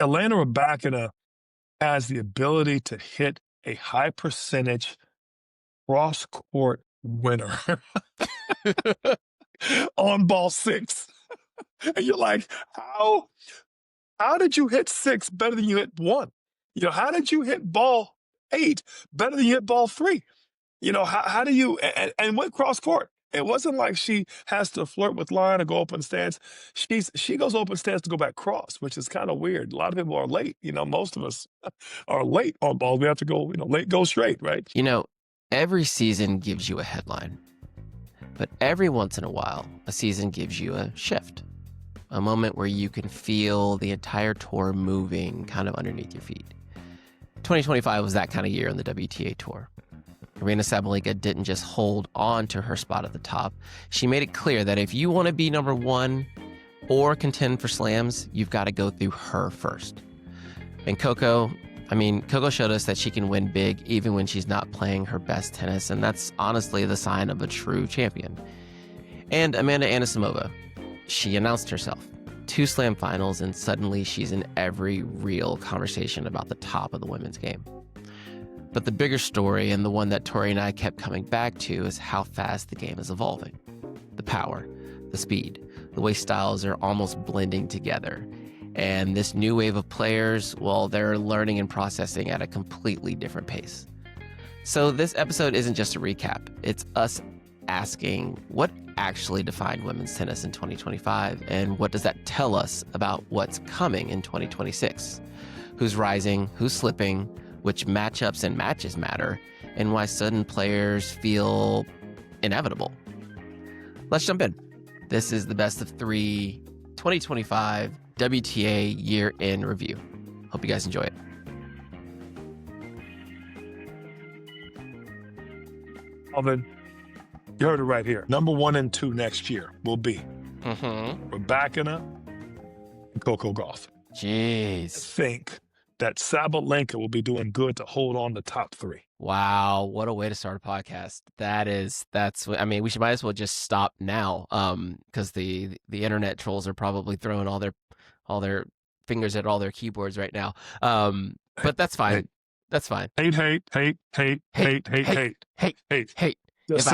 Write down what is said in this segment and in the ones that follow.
Elena Rybakina has the ability to hit a high percentage cross-court winner on ball 6. And you're like, how did you hit 6 better than you hit 1? How did you hit ball 8 better than you hit ball 3? How do you, and went cross court. It wasn't like she has to flirt with line or go open stance. She goes open stance to go back cross, which is kind of weird. A lot of people are late. Most of us are late on balls. We have to go, late go straight, right? Every season gives you a headline, but every once in a while, a season gives you a shift, a moment where you can feel the entire tour moving kind of underneath your feet. 2025 was that kind of year on the WTA Tour. Aryna Sabalenka didn't just hold on to her spot at the top. She made it clear that if you want to be number 1 or contend for slams, you've got to go through her first. And Coco showed us that she can win big even when she's not playing her best tennis, and that's honestly the sign of a true champion. And Amanda Anisimova, she announced herself. 2 slam finals, and suddenly she's in every real conversation about the top of the women's game. But the bigger story, and the one that Tori and I kept coming back to, is how fast the game is evolving. The power, the speed, the way styles are almost blending together. And this new wave of players, well, they're learning and processing at a completely different pace. So this episode isn't just a recap. It's us asking what actually defined women's tennis in 2025, and what does that tell us about what's coming in 2026? Who's rising, who's slipping, which matchups and matches matter, and why sudden players feel inevitable. Let's jump in. This is the best of 3 2025 WTA year-end review. Hope you guys enjoy it. Alvin, you heard it right here. Number 1 and 2 next year will be Rybakina and Coco Gauff. Jeez. I think that Sabalenka will be doing good to hold on the top 3. Wow, what a way to start a podcast. We might as well just stop now, because the internet trolls are probably throwing all their fingers at all their keyboards right now. But that's fine. That's fine. Hate. If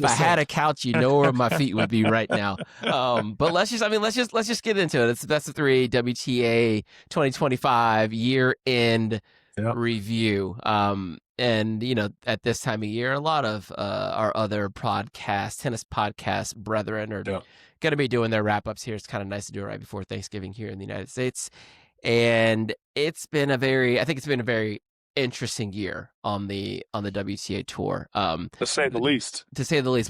I had a couch, you know where my feet would be right now. But let's just get into it. It's the best of 3 WTA 2025 year-end review. And at this time of year, a lot of our other tennis podcast brethren are going to be doing their wrap-ups here. It's kind of nice to do it right before Thanksgiving here in the United States. And it's been a very interesting year on the WTA Tour, to say the least.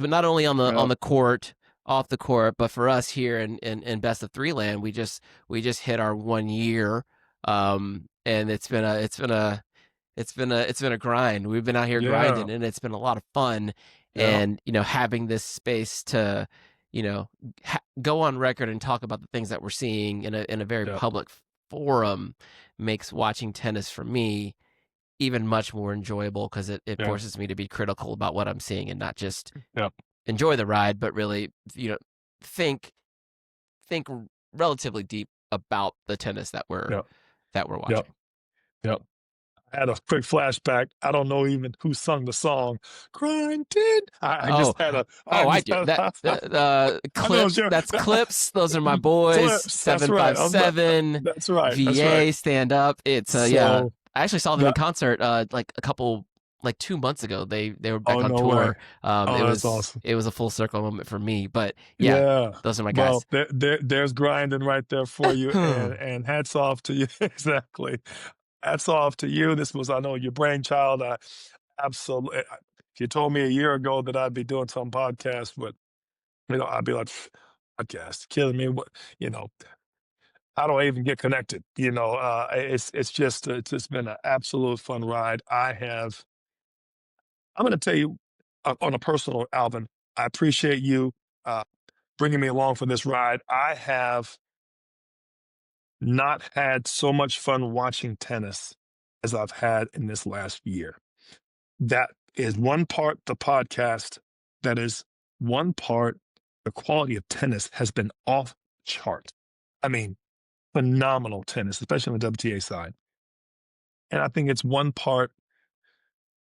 But not only on the court, off the court, but for us here in best of 3 land, we just hit our 1 year, and it's been a grind. We've been out here grinding, and it's been a lot of fun. And having this space to go on record and talk about the things that we're seeing in a very public forum makes watching tennis for me even much more enjoyable, because it forces me to be critical about what I'm seeing and not just enjoy the ride, but really, think relatively deep about the tennis that we're watching. Yep. I had a quick flashback. I don't know even who sung the song "Grinded." I do. Clips. That's Clips. Those are my boys. Clips. 757. That's right. VA Stand Up. It's I actually saw them in concert like 2 months ago. They were back on tour. That's awesome. It was a full circle moment for me. But those are my guys. Well, there's grinding right there for you, and hats off to you. Exactly. Hats off to you. This was, I know, your brainchild. Absolutely. If you told me a year ago that I'd be doing some podcast, but I'd be like, podcast, killing me. What, how do I even get connected? It's just been an absolute fun ride. I'm going to tell you on a personal, Alvin, I appreciate you bringing me along for this ride. I have not had so much fun watching tennis as I've had in this last year. That is one part the podcast, that is one part the quality of tennis has been off chart. I mean, phenomenal tennis, especially on the WTA side. And I think it's one part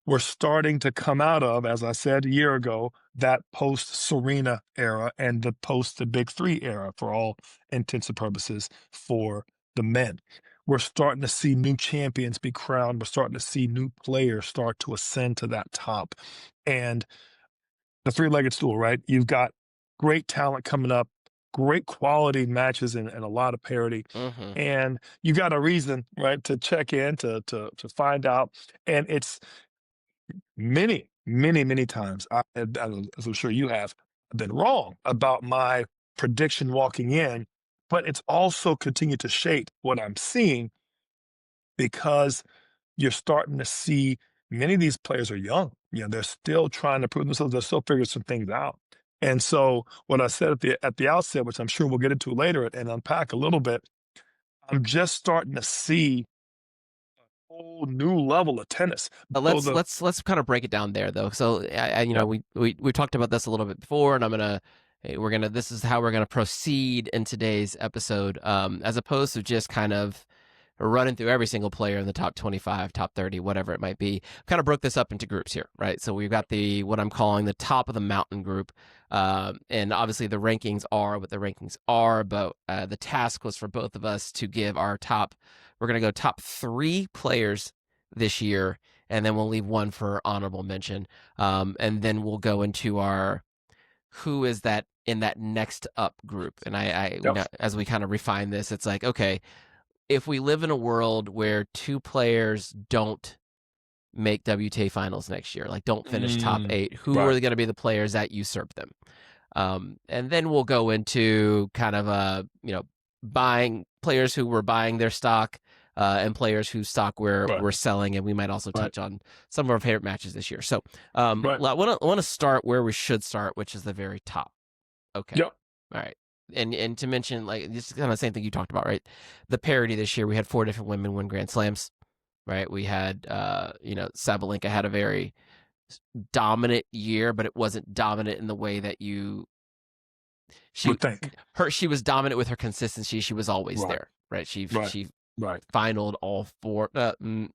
we're starting to come out of, as I said a year ago, that post-Serena era and the post-the Big Three era, for all intents and purposes, for the men. We're starting to see new champions be crowned. We're starting to see new players start to ascend to that top. And the three-legged stool, right? You've got great talent coming up, great quality matches, and a lot of parity. Mm-hmm. And you got a reason, right, to check in, to find out. And it's many, many, many times, as I'm sure you have, been wrong about my prediction walking in, but it's also continued to shape what I'm seeing because you're starting to see many of these players are young. They're still trying to prove themselves. They're still figuring some things out. And so what I said at the outset, which I'm sure we'll get into later and unpack a little bit, I'm just starting to see whole new level of tennis. Let's kind of break it down there though. So we talked about this a little bit before, and this is how we're gonna proceed in today's episode, as opposed to just kind of running through every single player in the top 25, top 30, whatever it might be. Kind of broke this up into groups here, right? So we've got what I'm calling the top of the mountain group. And obviously the rankings are what the rankings are, but the task was for both of us to give our we're going to go top 3 players this year, and then we'll leave one for honorable mention. And then we'll go into our who is that in that next up group. And as we kind of refine this, it's like, okay, if we live in a world where 2 players don't make WTA finals next year, like don't finish top 8, who are going to be the players that usurp them? And then we'll go into kind of buying players who were buying their stock, and players whose stock we're selling, and we might also touch on some of our favorite matches this year. So I want to start where we should start, which is the very top. Okay. Yep. All right. And to mention, like, this is kind of the same thing you talked about, right? The parity this year, we had 4 different women win Grand Slams, right? We had, Sabalenka had a very dominant year, but it wasn't dominant in the way that she would think. She was dominant with her consistency. She was always there, right? She finaled all 4. 3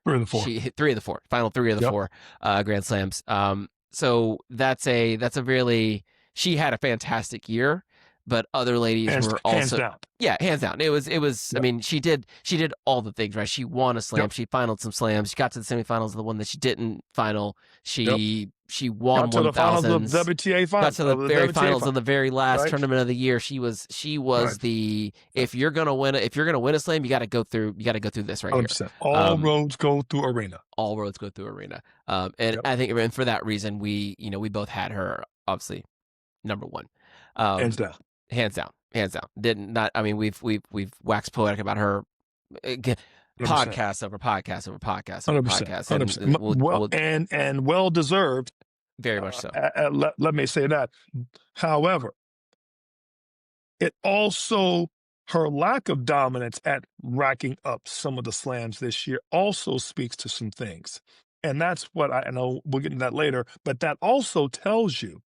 of the 4. She hit 3 of the 4. Final 3 of the 4 Grand Slams. So that's a really. She had a fantastic year, but other ladies were also hands down. Yeah, hands down. It was. Yep. I mean, she did all the things, right? She won a slam. Yep. She finaled some slams. She got to the semifinals of the one that she didn't final. She won 1,000s. Got to the finals of WTA finals. Got to the very finals of the very last tournament of the year. She was the if you're gonna win a slam, you got to go through this right 100%. Here. All roads go through Aryna. All roads go through Aryna. I think, and for that reason, we both had her obviously number 1. Hands down. We've waxed poetic about her, podcast over podcast over podcast over 100%. podcast, and well deserved. Very much so. Let me say that. However, it also, her lack of dominance at racking up some of the slams this year also speaks to some things, and that's what I know. We'll get into that later, but that also tells you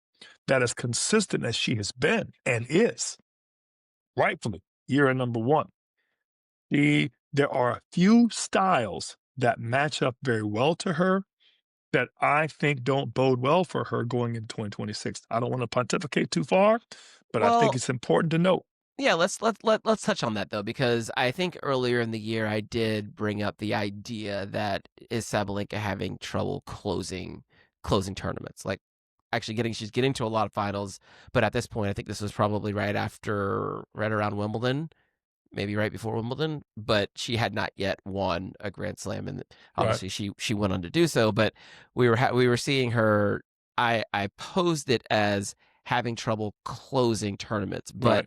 that as consistent as she has been and is, rightfully, year in number 1, there are a few styles that match up very well to her that I think don't bode well for her going into 2026. I don't want to pontificate too far, but I think it's important to note. Yeah, let's touch on that though, because I think earlier in the year I did bring up the idea that is Sabalenka having trouble closing tournaments, like actually she's getting to a lot of finals, but at this point, I think this was probably right around Wimbledon, maybe right before Wimbledon, but she had not yet won a Grand Slam, and obviously she went on to do so. But we were seeing her. I posed it as having trouble closing tournaments, but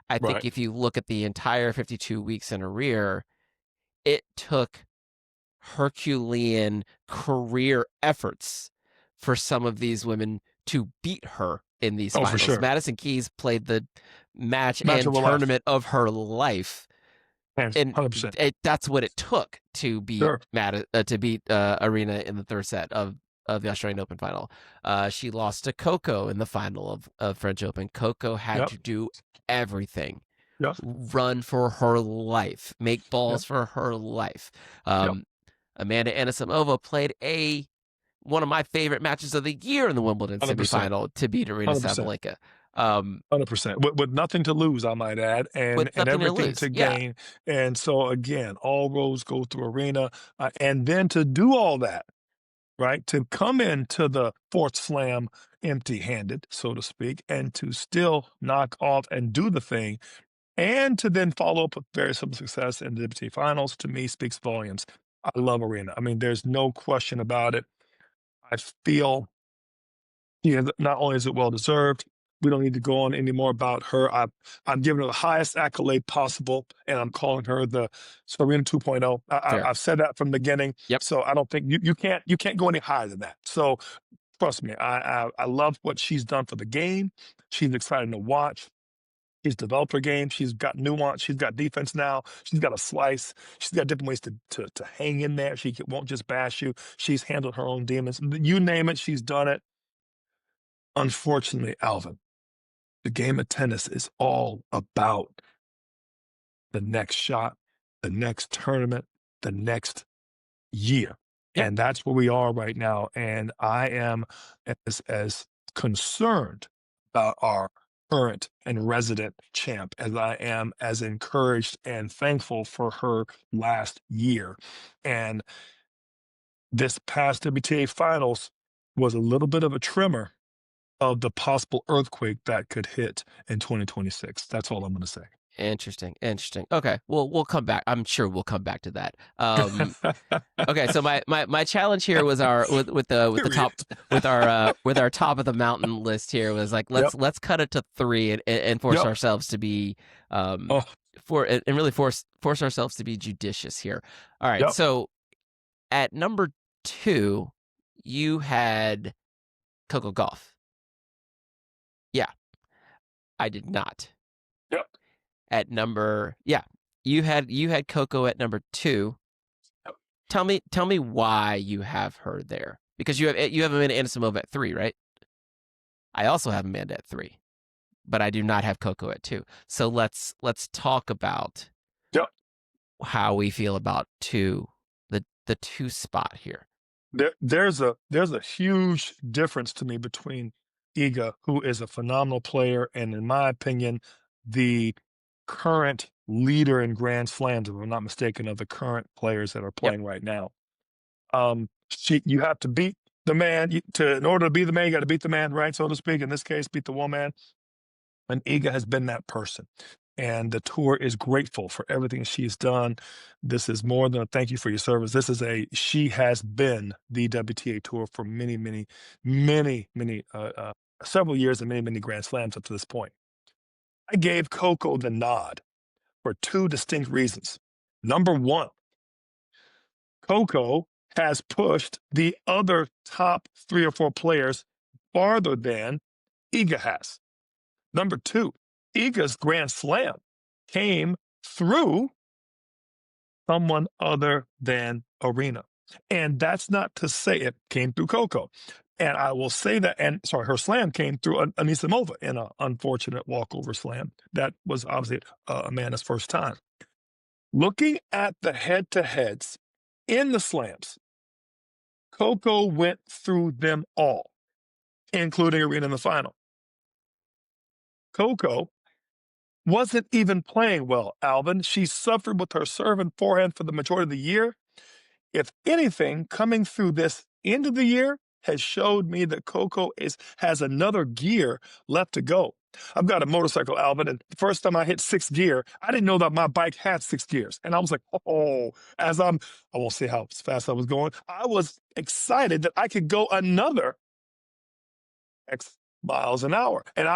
I think if you look at the entire 52 weeks in a rear, it took Herculean career efforts for some of these women to beat her in these finals. For sure. Madison Keys played the match and tournament of her life. 100%. That's what it took to beat Aryna in the third set of the Australian Open final. She lost to Coco in the final of French Open. Coco had to do everything Yep. run for her life, make Yep. balls for her life. Yep. Amanda Anisimova played one of my favorite matches of the year in the Wimbledon 100%. semifinal to beat Aryna 100%. Sabalenka. 100%. With nothing to lose, I might add, With and nothing to everything lose. to Yeah, gain. And so again, all roads go through Aryna, and then to do all that, right? To come into the fourth slam empty-handed, so to speak, and to still knock off and do the thing, and to then follow up with very simple success in the WTA Finals, to me speaks volumes. I love Aryna. I mean, there's no question about it. I feel not only is it well deserved, we don't need to go on anymore about her. I'm giving her the highest accolade possible, and I'm calling her the Serena 2.0. fair. I've said that from the beginning, Yep. so I don't think you can't go any higher than that. So trust me, I love what she's done for the game. She's exciting to watch. She's developed her game. She's got nuance. She's got defense now. She's got a slice. She's got different ways to hang in there. She won't just bash you. She's handled her own demons. You name it, she's done it. Unfortunately, Alvin, the game of tennis is all about the next shot, the next tournament, the next year. Yep. And that's where we are right now. And I am as concerned about our current and resident champ as I am as encouraged and thankful for her last year. And this past WTA Finals was a little bit of a tremor of the possible earthquake that could hit in 2026. That's all I'm going to say. Interesting. Okay, we'll come back. I'm sure we'll come back to that. Okay, so my challenge here was with the top with our top of the mountain list here was like let's cut it to 3 and force ourselves to be really force ourselves to be judicious here. All right, so at number 2, you had Coco Gauff. Yeah, I did not. Yep. At number, you had Coco at number 2. Yep. Tell me why you have her there, because you have Amanda Anisimova at 3, right? I also have Amanda at 3, but I do not have Coco at 2. So let's talk about how we feel about 2, the 2 spot here. There's a huge difference to me between Iga, who is a phenomenal player, and in my opinion, the current leader in Grand Slams, if I'm not mistaken, of the current players that are playing right now. You have to beat the man. In order to be the man, you got to beat the man, right, so to speak. In this case, beat the woman. And Iga has been that person. And the tour is grateful for everything she's done. This is more than a thank you for your service. She has been the WTA Tour for many, several years and many Grand Slams up to this point. I gave Coco the nod for 2 distinct reasons. Number 1, Coco has pushed the other top 3 or 4 players farther than Iga has. Number 2, Iga's Grand Slam came through someone other than Aryna. And that's not to say it came through Coco. And I will say that, her slam came through Anisimova in an unfortunate walkover slam. That was obviously Amanda's first time. Looking at the head-to-heads in the slams, Coco went through them all, including Aryna in the final. Coco wasn't even playing well, Alvin. She suffered with her serve and forehand for the majority of the year. If anything, coming through this end of the year has showed me that Coco has another gear left to go. I've got a motorcycle, Alvin, and the first time I hit 6th gear, I didn't know that my bike had 6 gears. And I was like, I won't say how fast I was going. I was excited that I could go another X miles an hour. And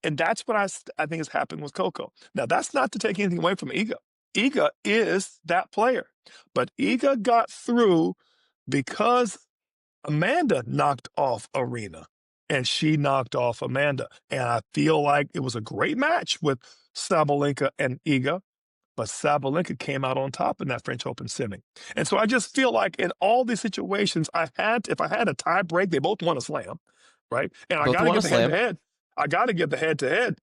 and that's what I think is happening with Coco. Now, that's not to take anything away from Iga. Iga is that player. But Iga got through because Amanda knocked off Aryna, and she knocked off Amanda. And I feel like it was a great match with Sabalenka and Iga, but Sabalenka came out on top in that French Open semi. And so I just feel like in all these situations, if I had a tie break, they both won a slam, right? And I got to give the head-to-head. I got to give the head-to-head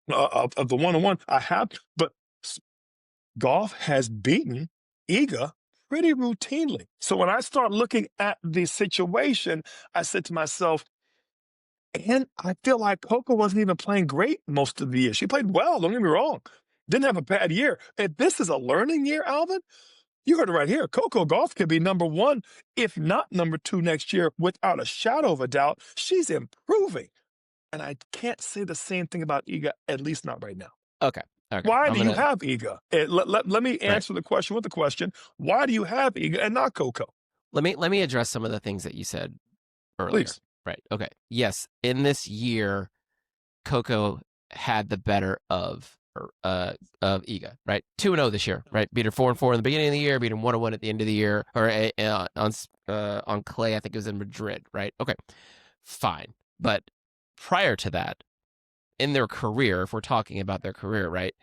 of the one-on-one. I have, but Gauff has beaten Iga pretty routinely. So when I start looking at the situation, I said to myself, and I feel like Coco wasn't even playing great most of the year. She played well, don't get me wrong. Didn't have a bad year. If this is a learning year, Alvin, you heard it right here. Coco Gauff could be number one, if not number two next year, without a shadow of a doubt. She's improving. And I can't say the same thing about Iga, at least not right now. Okay. Why do you have Iga? Let me answer the question with the question. Why do you have Iga and not Coco? Let me address some of the things that you said earlier. Please. Right. Okay. Yes. In this year, Coco had the better of Iga, right? 2-0 this year, right? Beat her 4-4 in the beginning of the year, beat her 1-1 at the end of the year, or on clay, I think it was in Madrid, right? Okay, fine. But prior to that, in their career, if we're talking about their career, right?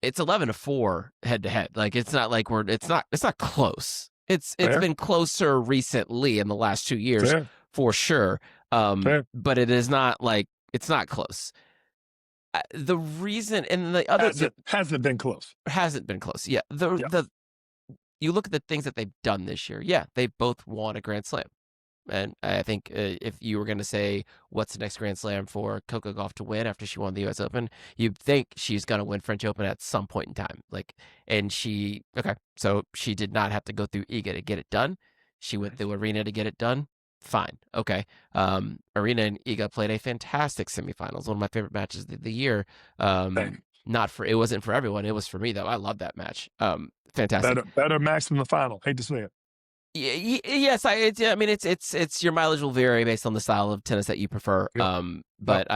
It's 11-4 head to head. Like it's not like it's not close. It's been closer recently in the last 2 years for sure. But it is not like it's not close. The reason and the other hasn't been close. Hasn't been close. Yeah. You look at the things that they've done this year. Yeah, they both won a Grand Slam. And I think if you were going to say what's the next Grand Slam for Coco Gauff to win after she won the U.S. Open, you'd think she's going to win French Open at some point in time. So she did not have to go through Iga to get it done. She went through Aryna to get it done. Fine. Okay. Aryna and Iga played a fantastic semifinals. One of my favorite matches of the year. It wasn't for everyone. It was for me though. I love that match. Fantastic. Better match than the final. Hate to say it. Yes, it's your mileage will vary based on the style of tennis that you prefer. But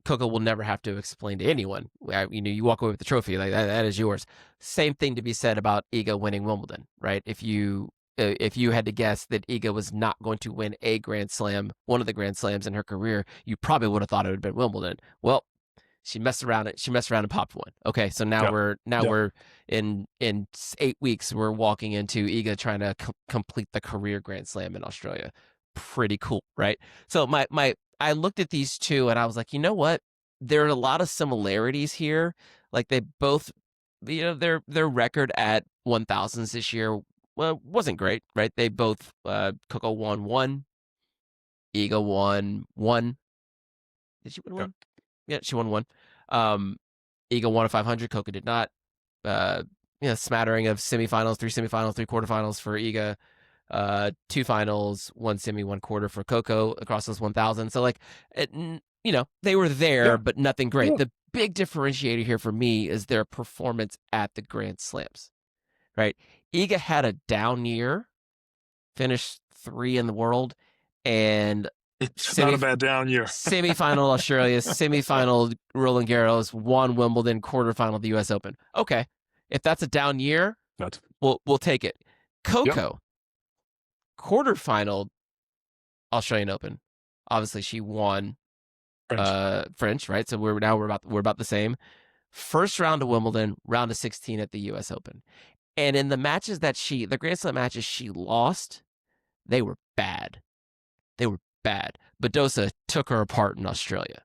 Coco will never have to explain to anyone. You walk away with the trophy, like that is yours. Same thing to be said about Iga winning Wimbledon, right? If you had to guess that Iga was not going to win a Grand Slam, one of the Grand Slams in her career, you probably would have thought it would have been Wimbledon. Well, she messed around and popped one. Okay, so now we're in 8 weeks. We're walking into Iga trying to complete the career Grand Slam in Australia. Pretty cool, right? So I looked at these two and I was like, you know what? There are a lot of similarities here. Like they both, their record at 1000s this year wasn't great, right? They both Coco won 1, Iga won 1. Did she win 1? Yeah, she won 1. Iga won a 500. Coco did not. Smattering of semifinals, 3 semifinals, 3 quarterfinals for Iga. 2 finals, 1 semi, 1 quarter for Coco across those 1000. So they were there, but nothing great. The big differentiator here for me is their performance at the Grand Slams, right? Iga had a down year, finished 3 in the world, and it's not a bad down year. Semifinal Australia, semifinal Roland Garros, won Wimbledon, quarterfinal the U.S. Open. Okay, if that's a down year, we'll take it. Coco, quarterfinal Australian Open. Obviously, she won French, right? So we're about the same. First round of Wimbledon, round of 16 at the U.S. Open, and in the matches the Grand Slam matches she lost, they were bad. Badosa took her apart in Australia,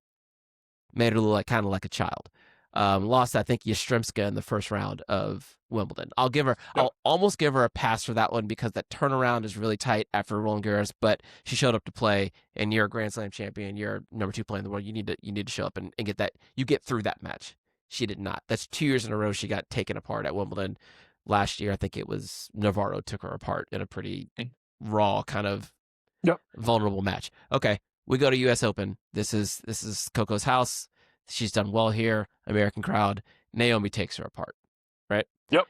made her look kind of like a child. Lost, I think, Yastremska in the first round of Wimbledon. I'll almost give her a pass for that one because that turnaround is really tight after Roland Garros. But she showed up to play, and you're a Grand Slam champion. You're number 2 player in the world. You need to show up and get that. You get through that match. She did not. That's 2 years in a row she got taken apart at Wimbledon. Last year, I think it was Navarro took her apart in a pretty raw kind of vulnerable match. Okay, we go to U.S. Open. This is Coco's house. She's done well here. American crowd. Naomi takes her apart, right? Yep.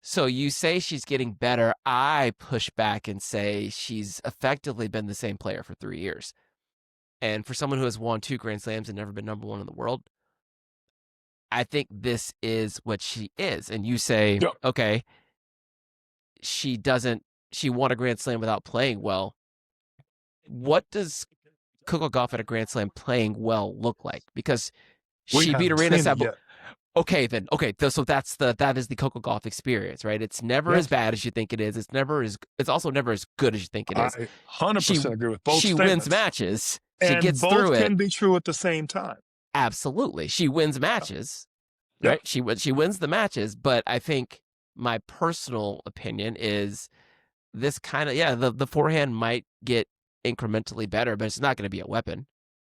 So you say she's getting better. I push back and say she's effectively been the same player for 3 years. And for someone who has won 2 Grand Slams and never been number 1 in the world, I think this is what she is. And you say, okay, she won a Grand Slam without playing well. What does Coco Gauff at a Grand Slam playing well look like? Because she beat Aryna Sabalenka. Okay, then. Okay, so that is the Coco Gauff experience, right? It's never as bad as you think it is. It's also never as good as you think it is. I 100% agree with both statements. Wins matches, She And gets both through it. can be true at the same time. Absolutely. She wins matches, Yep. right? She wins the matches, but I think my personal opinion is this kind of, the forehand might get incrementally better, but it's not going to be a weapon.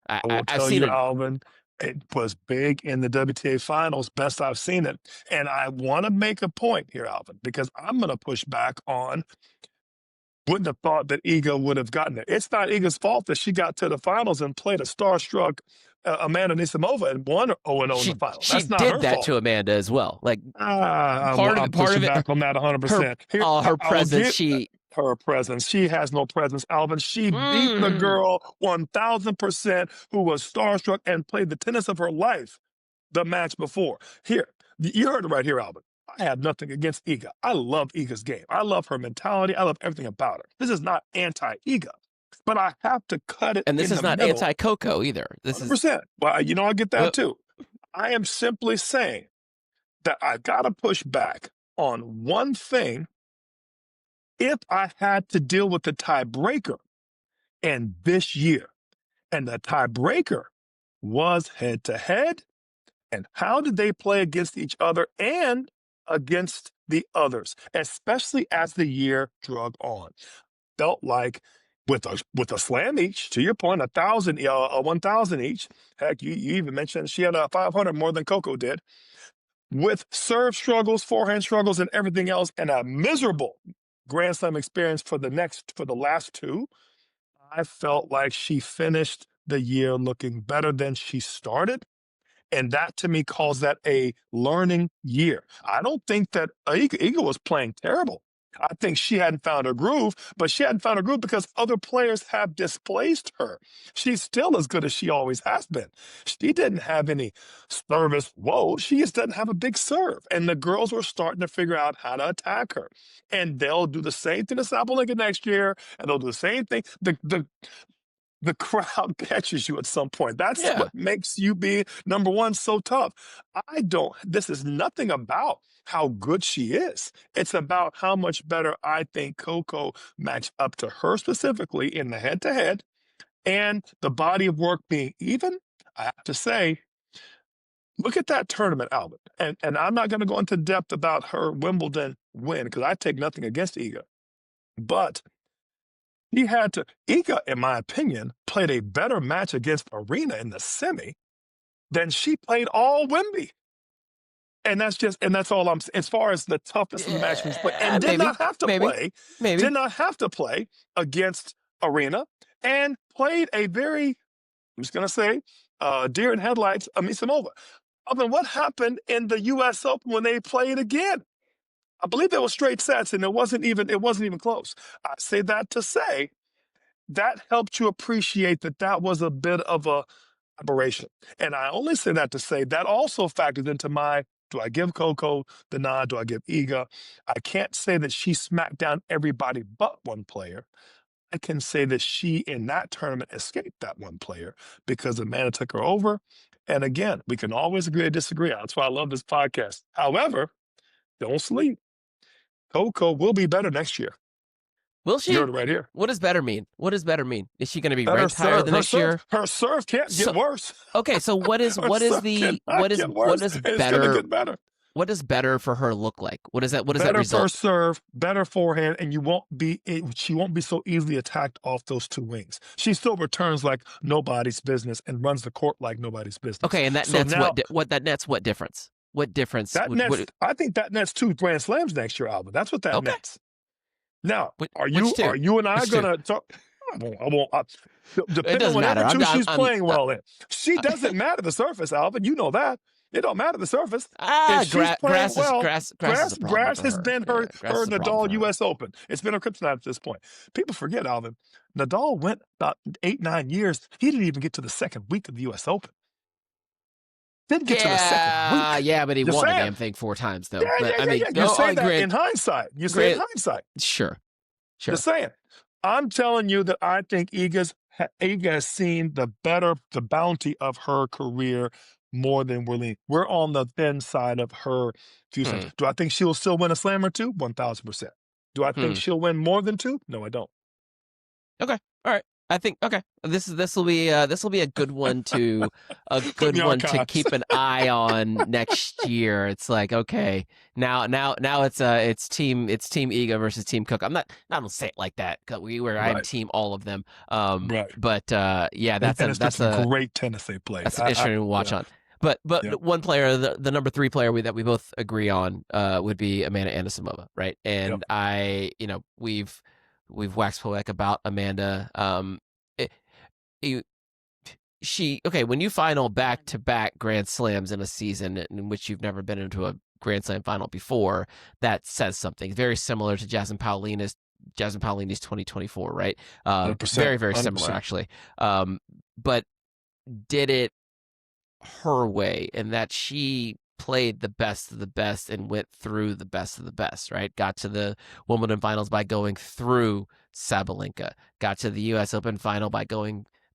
I will I've tell seen you, it. Alvin, it was big in the WTA Finals, best I've seen it. And I want to make a point here, Alvin, because I'm going to push back on wouldn't have thought that Iga would have gotten it. It's not Iga's fault that she got to the finals and played a starstruck Amanda Anisimova and won 0-0 in the finals. She That's not did her that fault. to Amanda as well. Like I'll push you back on that 100%. Her presence, her presence. She has no presence, Alvin. She beat the girl 1,000% who was starstruck and played the tennis of her life the match before. Here, you heard it right here, Alvin. I have nothing against Iga. I love Iga's game. I love her mentality. I love everything about her. This is not anti-Iga, but I have to cut it. And this is not anti-Coco either. This 100%. Well, I get that too. I am simply saying that I got to push back on one thing. If I had to deal with the tiebreaker in this year, and the tiebreaker was head-to-head, and how did they play against each other and against the others, especially as the year drug on. Felt like with a slam each, to your point, 1,000 each. Heck, you even mentioned she had 500 more than Coco did. With serve struggles, forehand struggles, and everything else, and a miserable Grand Slam experience for the last two, I felt like she finished the year looking better than she started. And that, to me, calls that a learning year. I don't think that Iga was playing terrible. I think she hadn't found her groove, but she hadn't found her groove because other players have displaced her. She's still as good as she always has been. She didn't have any service woes. She just doesn't have a big serve. And the girls were starting to figure out how to attack her. And they'll do the same thing to Sabalenka next year, and they'll do the same thing. The crowd catches you at some point. That's what makes you be number one so tough. This is nothing about how good she is. It's about how much better I think Coco matched up to her specifically in the head-to-head, and the body of work being even. I have to say, look at that tournament, Alvin. And I'm not going to go into depth about her Wimbledon win because I take nothing against Iga. But Iga, in my opinion, played a better match against Aryna in the semi than she played all Wemby. And that's all as far as the toughest of the match was played. And did not have to play against Aryna and played a very, I'm just going to say, deer in headlights, Anisimova. I mean, what happened in the U.S. Open when they played again? I believe there were straight sets, and it wasn't even close. I say that to say that helped you appreciate that was a bit of a aberration. And I only say that to say that also factors into do I give Coco the nod? Do I give Iga? I can't say that she smacked down everybody but one player. I can say that she, in that tournament, escaped that one player because Amanda took her over. And again, we can always agree or disagree. That's why I love this podcast. However, don't sleep. Coco will be better next year. Will she? You heard it right here. What does better mean? What does better mean? Is she going to be ranked higher than next year? Her serve can't get worse. Okay, so what does better for her look like? What does that result? Better first serve, better forehand, and she won't be so easily attacked off those two wings. She still returns like nobody's business and runs the court like nobody's business. Okay, and that nets what difference? What difference? I think that nets 2 Grand Slams next year, Alvin. That's what that nets. Now, are you and I going to talk? I won't. Depending on whatever two she's playing well in. She doesn't matter the surface, Alvin. You know that. It don't matter the surface. Grass has been her Nadal U.S. Open. It's been her kryptonite at this point. People forget, Alvin. Nadal went about 8-9 years. He didn't even get to the second week of the U.S. Open. Didn't get to the second week. Yeah, but he won the damn thing 4 times, though. You say that in hindsight. Sure. Just saying. I'm telling you that I think Iga has seen the bounty of her career more than we're on the thin side of her future. Do I think she'll still win a slam or 2? 1,000%. Do I think she'll win more than 2? No, I don't. Okay. All right. I think okay. This will be a good one to Put me on cards. keep an eye on next year. It's like okay, now it's team Iga versus team Cook. I'm not gonna say it like that because I'm Right. team all of them. Right. But yeah, And it's been that's some great tennis they played. that's an interesting to watch Yeah. on. But Yep. one player, the number 3 player that we both agree on would be Amanda Anisimova, right? Yep. And we've waxed poetic about Amanda. It, you, when you final back-to-back Grand Slams in a season in which you've never been into a Grand Slam final before, that says something. Very similar to Jasmine Paolini's 2024, right? 100%. Very, very 100%. similar, actually. But did it her way, in that she played the best of the best and went through the best of the best, right? Got to the Wimbledon finals by going through Sabalenka, got to the US Open final by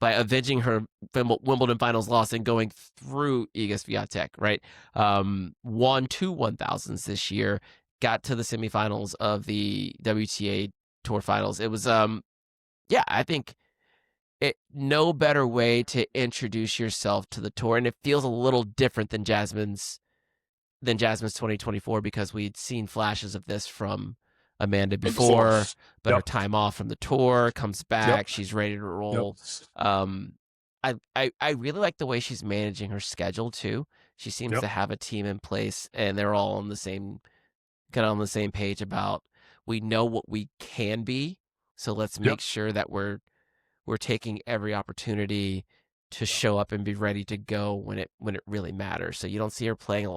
avenging her Wimbledon finals loss and going through Iga Swiatek, right? Won 2 1000s this year, got to the semifinals of the WTA Tour finals. It was yeah, I think no better way to introduce yourself to the tour, and it feels a little different than Jasmine's 2024 because we'd seen flashes of this from Amanda before, but her time off from the tour comes back. She's ready to roll. I really like the way she's managing her schedule too. She seems to have a team in place, and they're all on the same page about, we know what we can be, so let's make sure that we're taking every opportunity to show up and be ready to go when it really matters. So you don't see her playing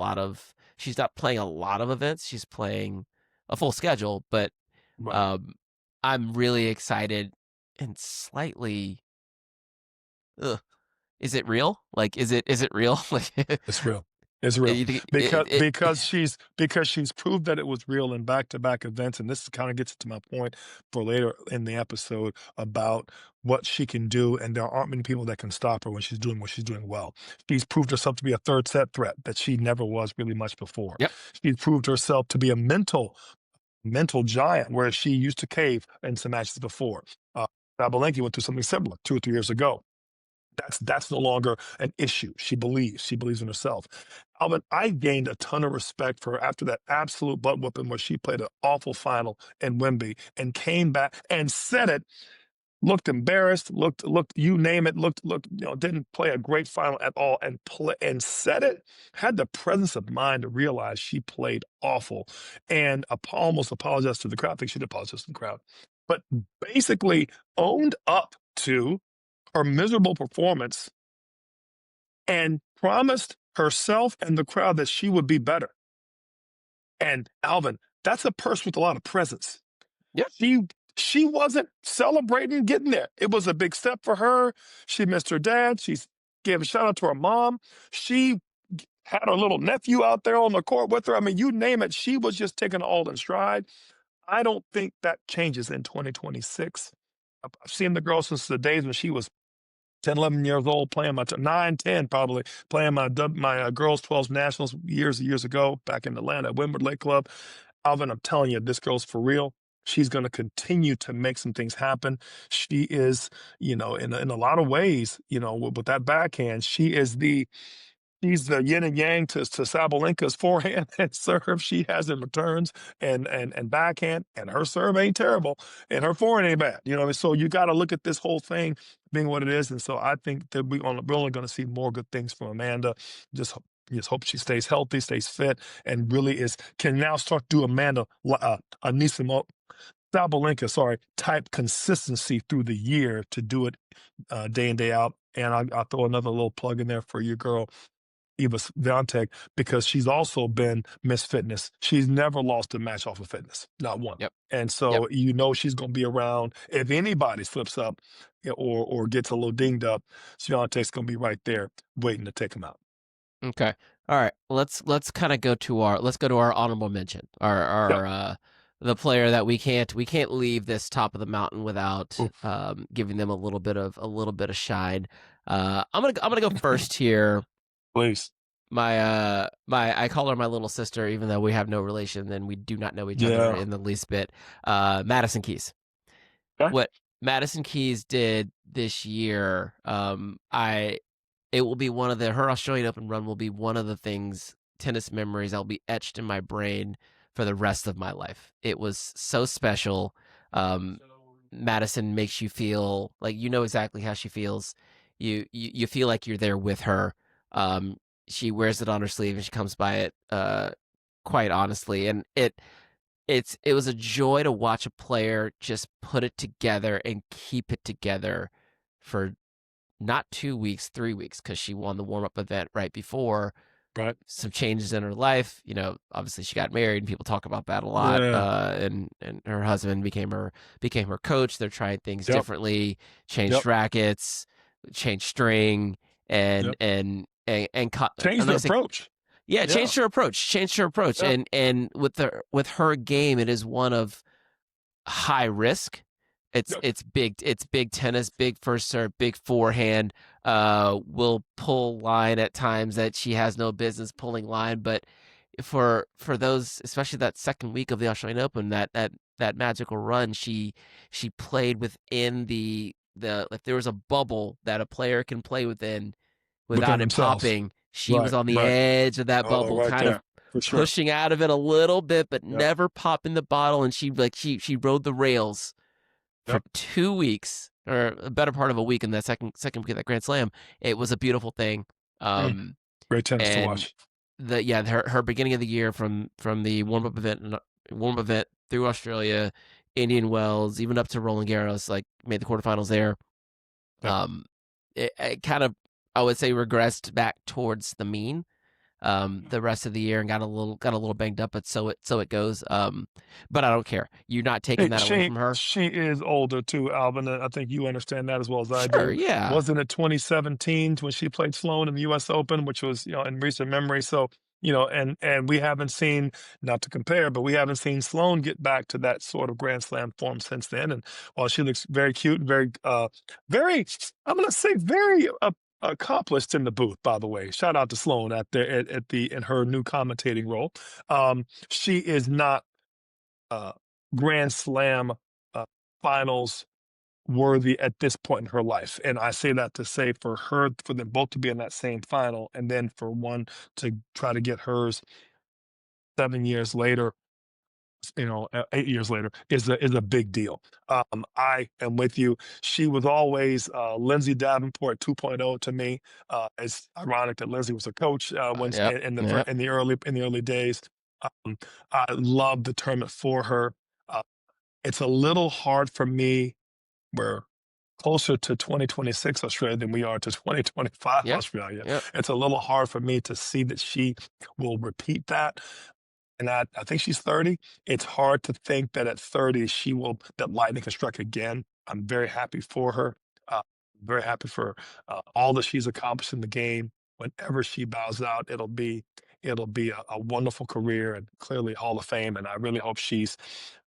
she's not playing a lot of events. She's playing a full schedule, but I'm really excited and slightly, is it real? Like, is it real? Like, it's real. It's real because she's proved that it was real in back-to-back events, and this kind of gets to my point for later in the episode about what she can do, and there aren't many people that can stop her when she's doing what she's doing well. She's proved herself to be a third set threat that she never was really much before. Yep. She's proved herself to be a mental giant, where she used to cave in some matches before. Sabalenka went through something similar 2 or 3 years ago. That's no longer an issue. She believes in herself. Alvin, I gained a ton of respect for her after that absolute butt whooping where she played an awful final in Wembley and came back and said it, looked embarrassed, looked, you name it, didn't play a great final at all, and said it, had the presence of mind to realize she played awful, and almost apologized to the crowd. I think she did apologize to the crowd, but basically owned up to her miserable performance and promised herself and the crowd that she would be better. And Alvin, that's a person with a lot of presence. Yeah. She wasn't celebrating getting there. It was a big step for her. She missed her dad. She gave a shout out to her mom. She had her little nephew out there on the court with her. I mean, you name it. She was just taking it all in stride. I don't think that changes in 2026. I've seen the girl since the days when she was 10, 11 years old, playing 9, 10 probably, playing my girls 12s nationals years ago back in Atlanta at Windward Lake Club. Alvin, I'm telling you, this girl's for real. She's going to continue to make some things happen. She is, in a lot of ways, with that backhand, she's the yin and yang to Sabalenka's forehand and serve. She has in returns and backhand, and her serve ain't terrible, and her forehand ain't bad. So you got to look at this whole thing being what it is. And so I think that we're only going to see more good things from Amanda. Just hope she stays healthy, stays fit, and really can now start to do Amanda Anisimova, Sabalenka, type consistency through the year to do it day in, day out. And I'll throw another little plug in there for your girl, Iga Swiatek, because she's also been Miss Fitness. She's never lost a match off of fitness, not one. Yep. And so she's going to be around. If anybody slips up or gets a little dinged up, Swiatek's going to be right there waiting to take him out. Okay. All right. Let's kind of go to our honorable mention. The player that we can't leave this top of the mountain without giving them a little bit of shine. I'm gonna go first here. Please. I call her my little sister, even though we have no relation and we do not know each other in the least bit. Madison Keys. Okay. Madison Keys did this year. It will be one of her Australian Open run will be one of the things, tennis memories I'll be etched in my brain for the rest of my life. It was so special. Madison makes you feel like you know exactly how she feels. You feel like you're there with her. She wears it on her sleeve and she comes by it quite honestly, and it was a joy to watch a player just put it together and keep it together for not 2 weeks, 3 weeks, because she won the warm-up event right before. Right. Some changes in her life. Obviously she got married and people talk about that a lot. Yeah. And her husband became her coach. They're trying things Yep. differently, changed Yep. rackets, changed string, and Change the approach. Yeah, changed her approach. Yeah. And with her game, it is one of high risk. It's big tennis, big first serve, big forehand. Will pull line at times that she has no business pulling line. But for those, especially that second week of the Australian Open, that magical run, she played within the if there was a bubble that a player can play within without it themselves. popping, she was on the Right. edge of that bubble, Right kind there, of for sure. pushing out of it a little bit, but Yep. never popping the bottle. And she rode the rails for Yep. 2 weeks, or a better part of a week in that second week of that Grand Slam. It was a beautiful thing. Great tennis to And watch. her beginning of the year from the warm-up event through Australia, Indian Wells, even up to Roland Garros, like made the quarterfinals there. Yep. It kind of, I would say, regressed back towards the mean the rest of the year and got a little banged up, but so it goes. But I don't care. You're not taking that away from her. She is older too, Alvin. I think you understand that as well as I Sure, do. yeah. Wasn't it 2017 when she played Sloane in the U.S. Open, which was in recent memory. So and we haven't seen, not to compare, but we haven't seen Sloane get back to that sort of Grand Slam form since then. And while she looks very cute, very very, I'm gonna say very accomplished in the booth, by the way. Shout out to Sloane at the in her new commentating role. She is not uh, Grand Slam uh, finals worthy at this point in her life. And I say that to say for them both to be in that same final, and then for one to try to get hers 7 years later, 8 years later is a big deal. I am with you. She was always Lindsay Davenport 2.0 to me. It's ironic that Lindsay was a coach when Yep. in the early days. Um, I love the tournament for her. Uh, it's a little hard for me. We're closer to 2026 Australia than we are to 2025 Yep. Australia. Yep. It's a little hard for me to see that she will repeat that. And I think she's 30. It's hard to think that at 30 that lightning can strike again. I'm very happy for her. Very happy for all that she's accomplished in the game. Whenever she bows out, it'll be a wonderful career and clearly Hall of Fame. And I really hope she's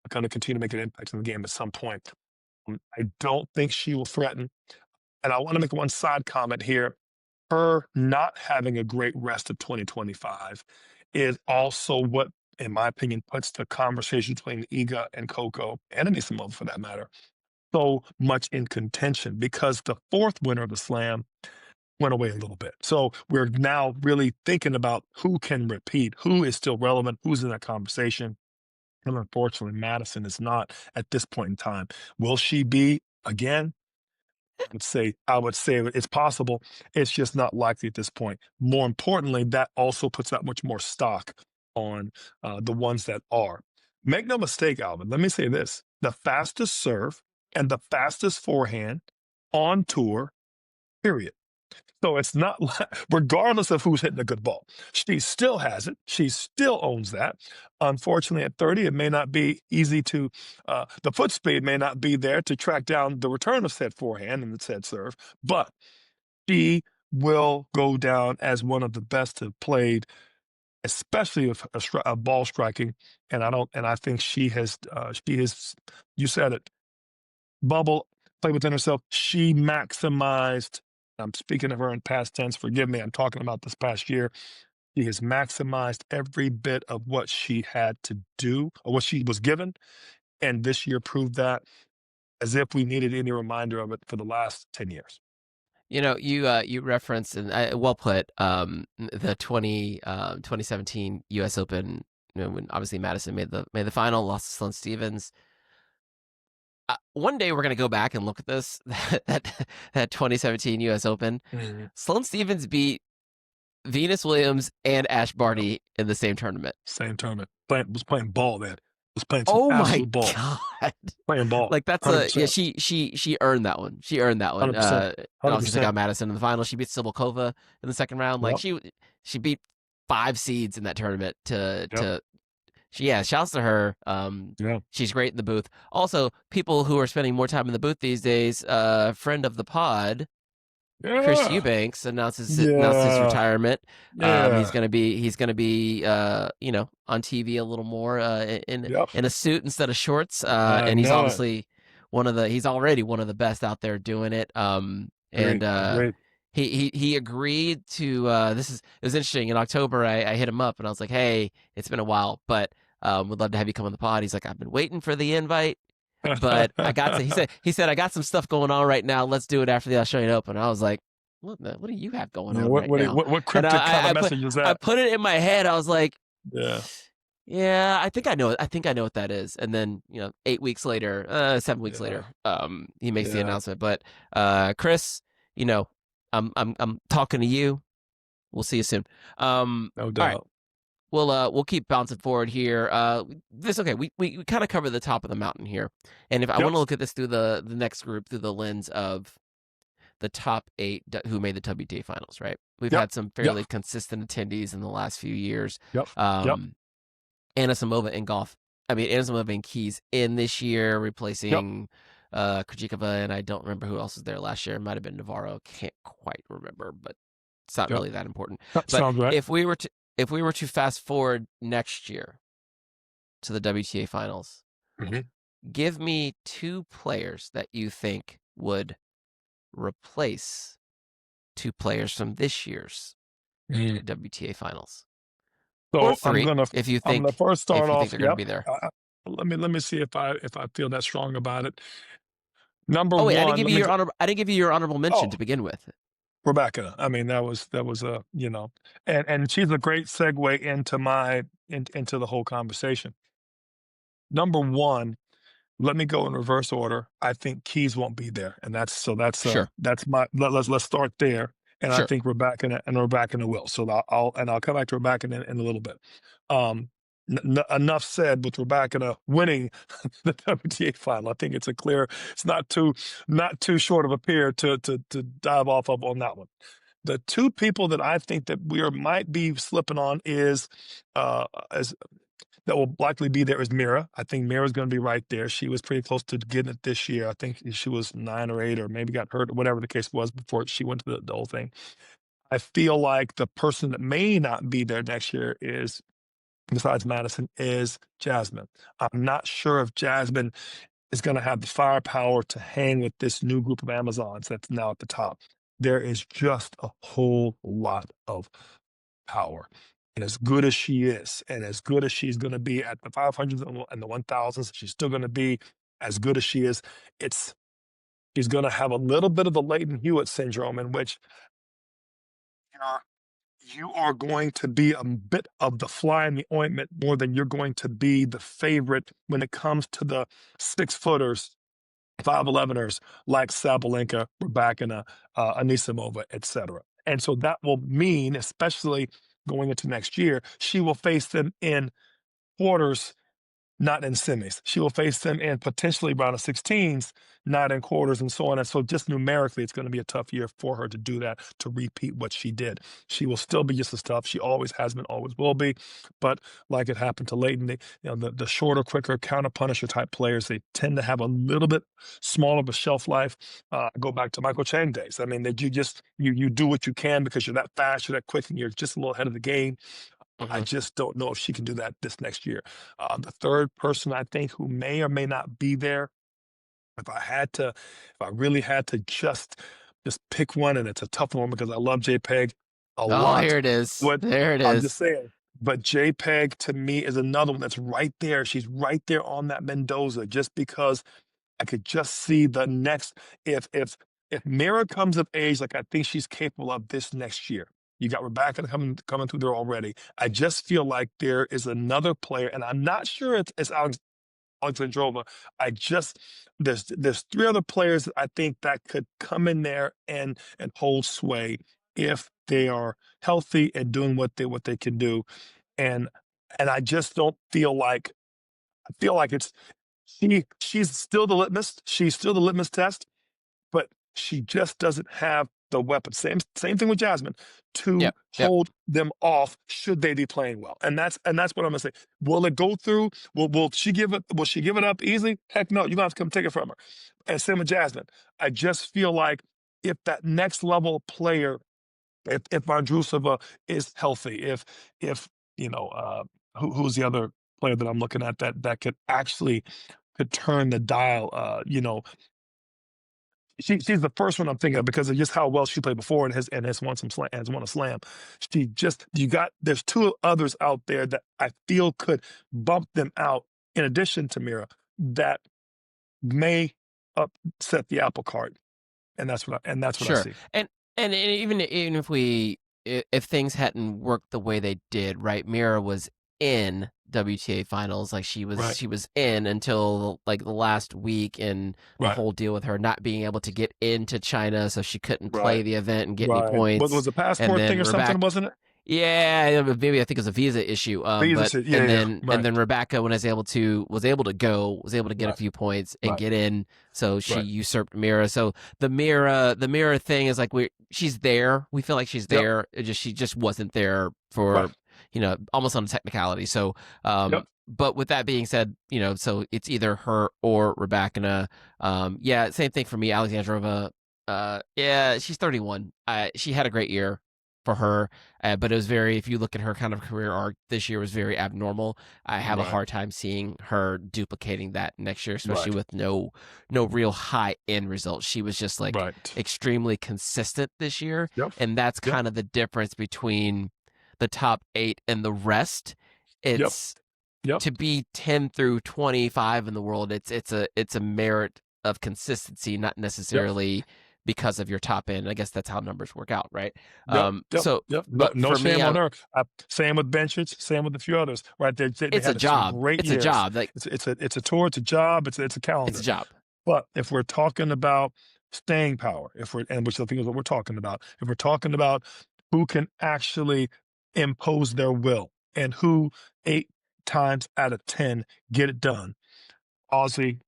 going to continue to make an impact in the game at some point. I don't think she will threaten. And I want to make one side comment here. Her not having a great rest of 2025 is also what, in my opinion, puts the conversation between Iga and Coco, and Anisimova for that matter, so much in contention, because the fourth winner of the Slam went away a little bit. So we're now really thinking about who can repeat, who is still relevant, who's in that conversation. And unfortunately, Madison is not at this point in time. Will she be again? I would say it's possible. It's just not likely at this point. More importantly, that also puts that much more stock on the ones that are. Make no mistake, Alvin. Let me say this: the fastest serve and the fastest forehand on tour. Period. So it's not like, regardless of who's hitting a good ball, she still has it. She still owns that. Unfortunately, at 30, it may not be easy the foot speed may not be there to track down the return of said forehand and the said serve, but she will go down as one of the best to have played, especially with a ball striking. And I think you said it, bubble, play within herself. She maximized. I'm speaking of her in past tense. Forgive me. I'm talking about this past year. She has maximized every bit of what she had to do or what she was given. And this year proved that. as if we needed any reminder of it for the last 10 years. You referenced, and well put, the 2017 U.S. Open, when obviously Madison made the final, lost to Sloane Stephens. One day we're gonna go back and look at this that 2017 U.S. Open. Mm-hmm. Sloane Stephens beat Venus Williams and Ash Barty in the same tournament. Same tournament. Was playing ball then. Was playing some Oh my absolute ball. God. Playing ball. Like that's 100%. she earned that one. She earned that one. 100%. Obviously took out Madison in the final. She beat Cibulkova in the second round. Like Yep. she beat 5 seeds in that tournament Yep. shouts to her. Yeah. She's great in the booth. Also, people who are spending more time in the booth these days, friend of the pod, Chris Eubanks announces his retirement. Yeah. He's gonna be on TV a little more in a suit instead of shorts. And he's obviously he's already one of the best out there doing it. Great. He agreed to it was interesting. In October I hit him up and I was like, hey, it's been a while, but would love to have you come on the pod. He's like, I've been waiting for the invite. But he said I got some stuff going on right now. Let's do it after the Australian Open. I was like, what do you have going on right now? What cryptic kind of message is that? I put it in my head. I was like, yeah, I think I know it. I think I know what that is. And then 8 weeks later, 7 weeks later, he makes the announcement. But Chris, I'm talking to you. We'll see you soon. No doubt. All right. We'll keep bouncing forward here. We kind of cover the top of the mountain here, and if I want to look at this through the next group through the lens of the top 8 who made the WTA finals, right? We've had some fairly consistent attendees in the last few years. Anisimova in golf. I mean, Anisimova and Keys in this year, replacing Krejcikova, and I don't remember who else was there last year. It might have been Navarro. Can't quite remember, but it's not really that important. Sounds right. If we were to fast forward next year to the WTA finals, give me 2 players that you think would replace 2 players from this year's WTA finals. So or 3, I'm gonna first start off. They're gonna be there. Let me see if I feel that strong about it. Number wait, one. I didn't give you your honorable mention to begin with. Rybakina. I mean, that was a and she's a great segue into the whole conversation. Number one, let me go in reverse order. I think Keys won't be there, and that's my let's start there. And I think Rybakina will. So I'll come back to Rybakina in a little bit. Enough said with Rybakina winning the WTA final. I think it's not too short of a pair to dive off of on that one. The 2 people that I think that we might be slipping on is that will likely be there is Mirra. I think Mira's going to be right there. She was pretty close to getting it this year. I think she was 9 or 8 or maybe got hurt or whatever the case was before she went to the whole thing. I feel like the person that may not be there next year is, besides Madison, is Jasmine. I'm not sure if Jasmine is going to have the firepower to hang with this new group of Amazons that's now at the top. There is just a whole lot of power. And as good as she is, and as good as she's going to be at the 500s and the 1000s, she's still going to be as good as she is. She's going to have a little bit of the Leighton Hewitt syndrome, in which you are going to be a bit of the fly in the ointment more than you're going to be the favorite when it comes to the 6-footers, 5'11ers like Sabalenka, Rybakina, Anisimova, etc. And so that will mean, especially going into next year, she will face them in quarters, not in semis. She will face them in potentially round of 16s, not in quarters, and so on. And so just numerically, it's going to be a tough year for her to do that, to repeat what she did. She will still be just as tough. She always has been, always will be. But like it happened to Leighton, the shorter, quicker, counter-punisher type players, they tend to have a little bit smaller of a shelf life. Go back to Michael Chang days. I mean, that you do what you can because you're that fast, you're that quick, and you're just a little ahead of the game. I just don't know if she can do that this next year. The third person I think who may or may not be there, if I really had to just pick one, and it's a tough one because I love JPEG a lot. Here it is. There it is. I'm just saying. But JPEG to me is another one that's right there. She's right there on that Mendoza, just because I could just see the next if Mira comes of age like I think she's capable of this next year. You got Rybakina coming through there already. I just feel like there is another player, and I'm not sure it's Alexandrova. I just there's three other players that I think that could come in there and hold sway if they are healthy and doing what they can do. And I just don't feel like I feel like she's still the litmus. She's still the litmus test, but she just doesn't have the weapon. Same thing with Jasmine to Yep. hold them off should they be playing well. And that's what I'm gonna say. Will it go through? Will she give it up easily? Heck no. You're gonna have to come take it from her. And same with Jasmine. I just feel like if that next level player, if Andreeva is healthy, if you know who's the other player that I'm looking at that could actually could turn the dial, she's the first one I'm thinking of because of just how well she played before and has won a slam. There's two others out there that I feel could bump them out in addition to Mira that may upset the apple cart, and that's what I Sure. see. And even if things hadn't worked the way they did, right? Mirra was in WTA Finals, like she was in until like the last week, and the whole deal with her not being able to get into China, so she couldn't play the event and get any points. Was a passport thing or something, wasn't it? Yeah, maybe I think it was a visa issue. And then Rebecca, when was able to get a few points and get in, so she usurped Mirra. So the Mirra thing is like she's there. We feel like she's there. She just wasn't there for almost on a technicality. So but with that being said, so it's either her or Rybakina. Same thing for me, Alexandrova. She's 31. She had a great year for her, but it was if you look at her kind of career arc this year, was very abnormal. I have a hard time seeing her duplicating that next year, especially with no real high end results. She was just like extremely consistent this year, and that's kind of the difference between the top 8 and the rest. It's to be 10 through 25 in the world. It's a merit of consistency, not necessarily because of your top end. I guess that's how numbers work out, right? But no shame on her. Same with Benchich, same with a few others, right? It's a job. It's a job. Like it's a tour. It's a job. It's a calendar. It's a job. But if we're talking about staying power, which I think is what we're talking about, if we're talking about who can actually impose their will and who 8 times out of 10 get it done, Aussie,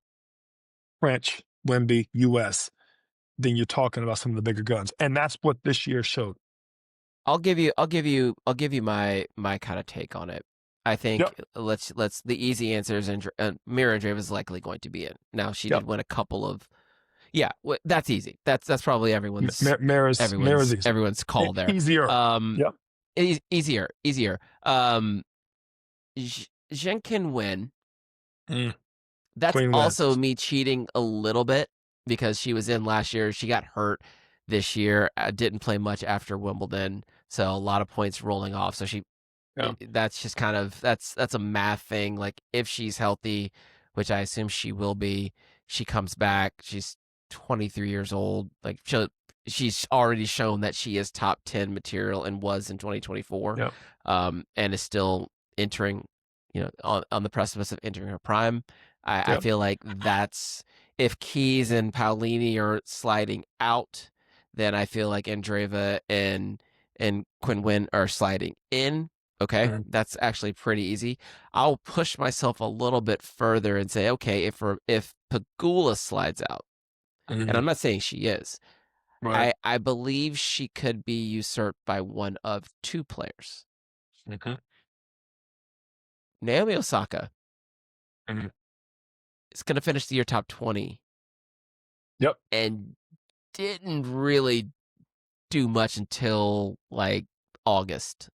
French, Wemby, U.S., then you're talking about some of the bigger guns, and that's what this year showed. I'll give you my kind of take on it. I think let's the easy answer is Mirra Andreeva is likely going to be in. Now she did win a couple of that's easy. That's probably everyone's call there. Easier. Easier. Zheng can win. That's Queen also wins. me cheating a little bit because she was in last year. She got hurt this year. Didn't play much after Wimbledon, so a lot of points rolling off. So that's just kind of that's a math thing. Like if she's healthy, which I assume she will be, she comes back. She's 23 years old. Like she's already shown that she is top 10 material and was in 2024, and is still entering, on the precipice of entering her prime. I feel like that's if Keys and Paolini are sliding out, then I feel like Andreeva and Qinwen are sliding in. Okay, that's actually pretty easy. I'll push myself a little bit further and say, okay, if Pegula slides out, and I'm not saying she is, I believe she could be usurped by one of 2 players. Naomi Osaka is going to finish the year top 20. And didn't really do much until like August.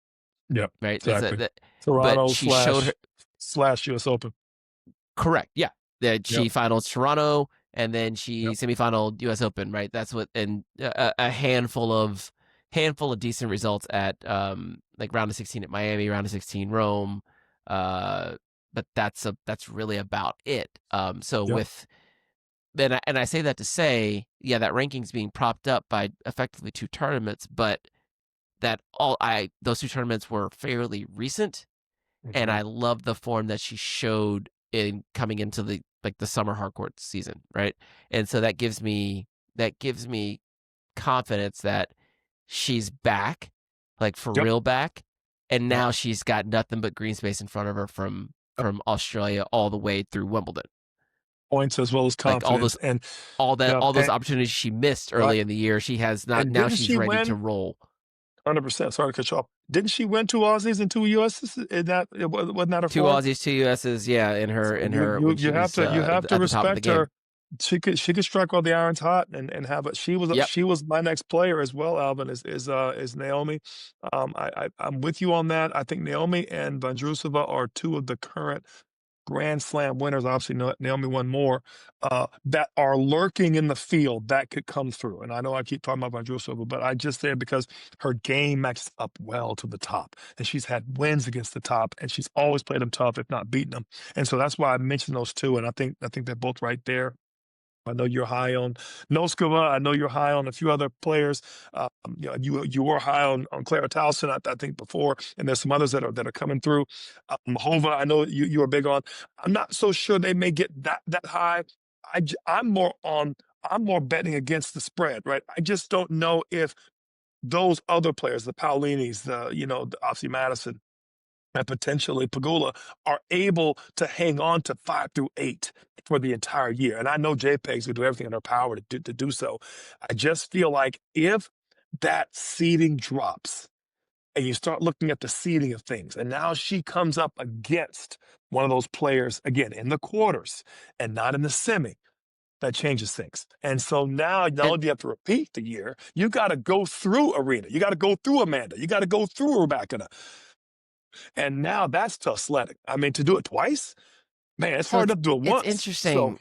Right. Exactly. Toronto but she showed her / US Open. Correct. Yeah. She finals Toronto and then she semifinal US Open. Right. That's what, and a handful of decent results at like round of 16 at Miami, round of 16 Rome. But that's really about it. So with and I say that to say, yeah, that ranking's being propped up by effectively 2 tournaments, but those 2 tournaments were fairly recent, and I love the form that she showed in coming into the summer hardcourt season, right? And so that gives me confidence that she's back, like for Yep. real back, and now she's got nothing but green space in front of her from Australia all the way through Wimbledon. Points as well as Like confidence, and all those opportunities she missed early in the year, she has not. And now didn't she's she ready to win? roll. 100%. Sorry to cut you off. Didn't she win 2 Aussies and 2 USs? Wasn't that her 2 form? Aussies, 2 USs, yeah. In her when You she have was to at the top of the respect game. her. She could strike while the iron's hot and have it. She was my next player as well. Alvin is Naomi. I'm with you on that. I think Naomi and Andreeva are 2 of the current Grand Slam winners. Obviously, Naomi won more, that are lurking in the field that could come through. And I know I keep talking about Andreeva, but I just say it because her game matches up well to the top, and she's had wins against the top, and she's always played them tough, if not beaten them. And so that's why I mentioned those 2, and I think they're both right there. I know you're high on Nosková. I know you're high on a few other players. You were high on Clara Towson, I think, before, and there's some others that are coming through. Hova, I know you are big on. I'm not so sure they may get that high. I'm more betting against the spread, right? I just don't know if those other players, the Paolinis, obviously Madison, and potentially Pegula, are able to hang on to 5 through 8 for the entire year. And I know JPEG's going to do everything in her power to do so. I just feel like if that seeding drops and you start looking at the seeding of things, and now she comes up against one of those players, again, in the quarters and not in the semi, that changes things. And so now, not only do you have to repeat the year, you got to go through Aryna. You got to go through Amanda. You got to go through Rybakina. And now that's tough sledding. I mean, to do it twice, man, it's hard enough to do it once. It's interesting.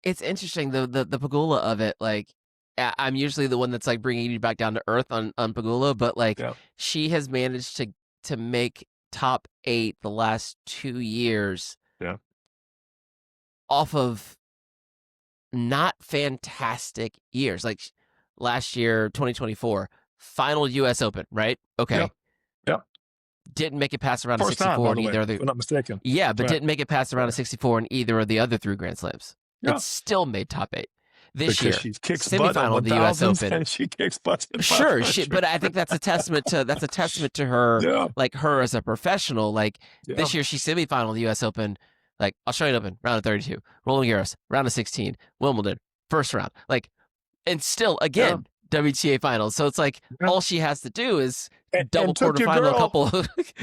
It's interesting the Pegula of it. Like, I'm usually the one that's like bringing you back down to earth on Pegula, but like she has managed to make top 8 the last 2 years. Yeah. Off of not fantastic years. Like last year, 2024, final U.S. Open, right? Okay. Yeah. Didn't make it past the round of First 64 time, by the in either way, of the. if I'm not mistaken. Yeah, but didn't make it past the round of 64 in either of the other 3 Grand Slams. Yeah. It still made top 8 this because year. She kicks semifinal of the U.S. Open, and she kicks butt. Sure, but I think that's a testament to her, like her as a professional. Like this year, she's semifinal of the U.S. Open, like Australian Open, round of 32, Roland Garros, round of 16, Wimbledon, first round, like, and still again WTA Finals. So it's like all she has to do is double quarterfinal, a couple.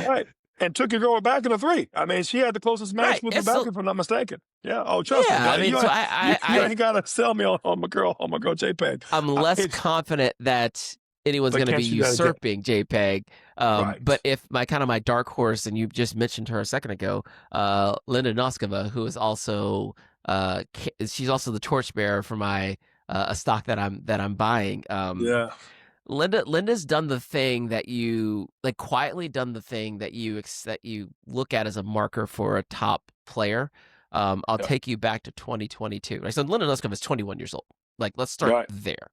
Right. And took your girl back in a 3. I mean, she had the closest match with Rebecca, if I'm not mistaken. Yeah. Oh, trust me. I mean, you ain't got to sell me on my girl JPEG. I'm less confident that anyone's going to be usurping JPEG. But if my dark horse, and you just mentioned her a second ago, Linda Nosková, who is also she's also the torchbearer for my a stock that I'm buying. Linda's done the thing that you quietly done the thing that you look at as a marker for a top player. I'll take you back to 2022. Right? So Linda Nosková is 21 years old. Like, let's start there.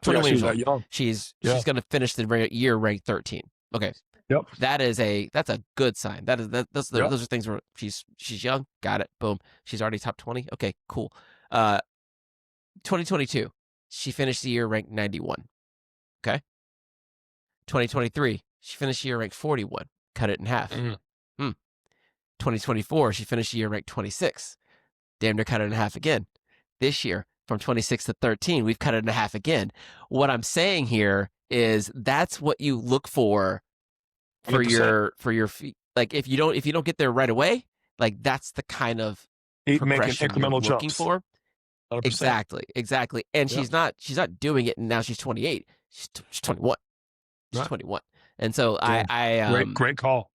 21 years old. Young. She's going to finish the year ranked 13. Okay. Yep. That's a good sign. Those are things where she's young. Got it. Boom. She's already top 20. Okay, cool. 2022, she finished the year ranked 91. Okay. 2023, she finished the year ranked 41. Cut it in half. 2024, she finished the year ranked 26. Damn near cut it in half again. This year, from 26 to 13, we've cut it in half again. What I'm saying here is that's what you look for 100%. your like if you don't get there right away, like that's the kind of progression you're looking for. 100%. Exactly. And she's not doing it, and now she's 28. She's 21. She's 21. And so great call.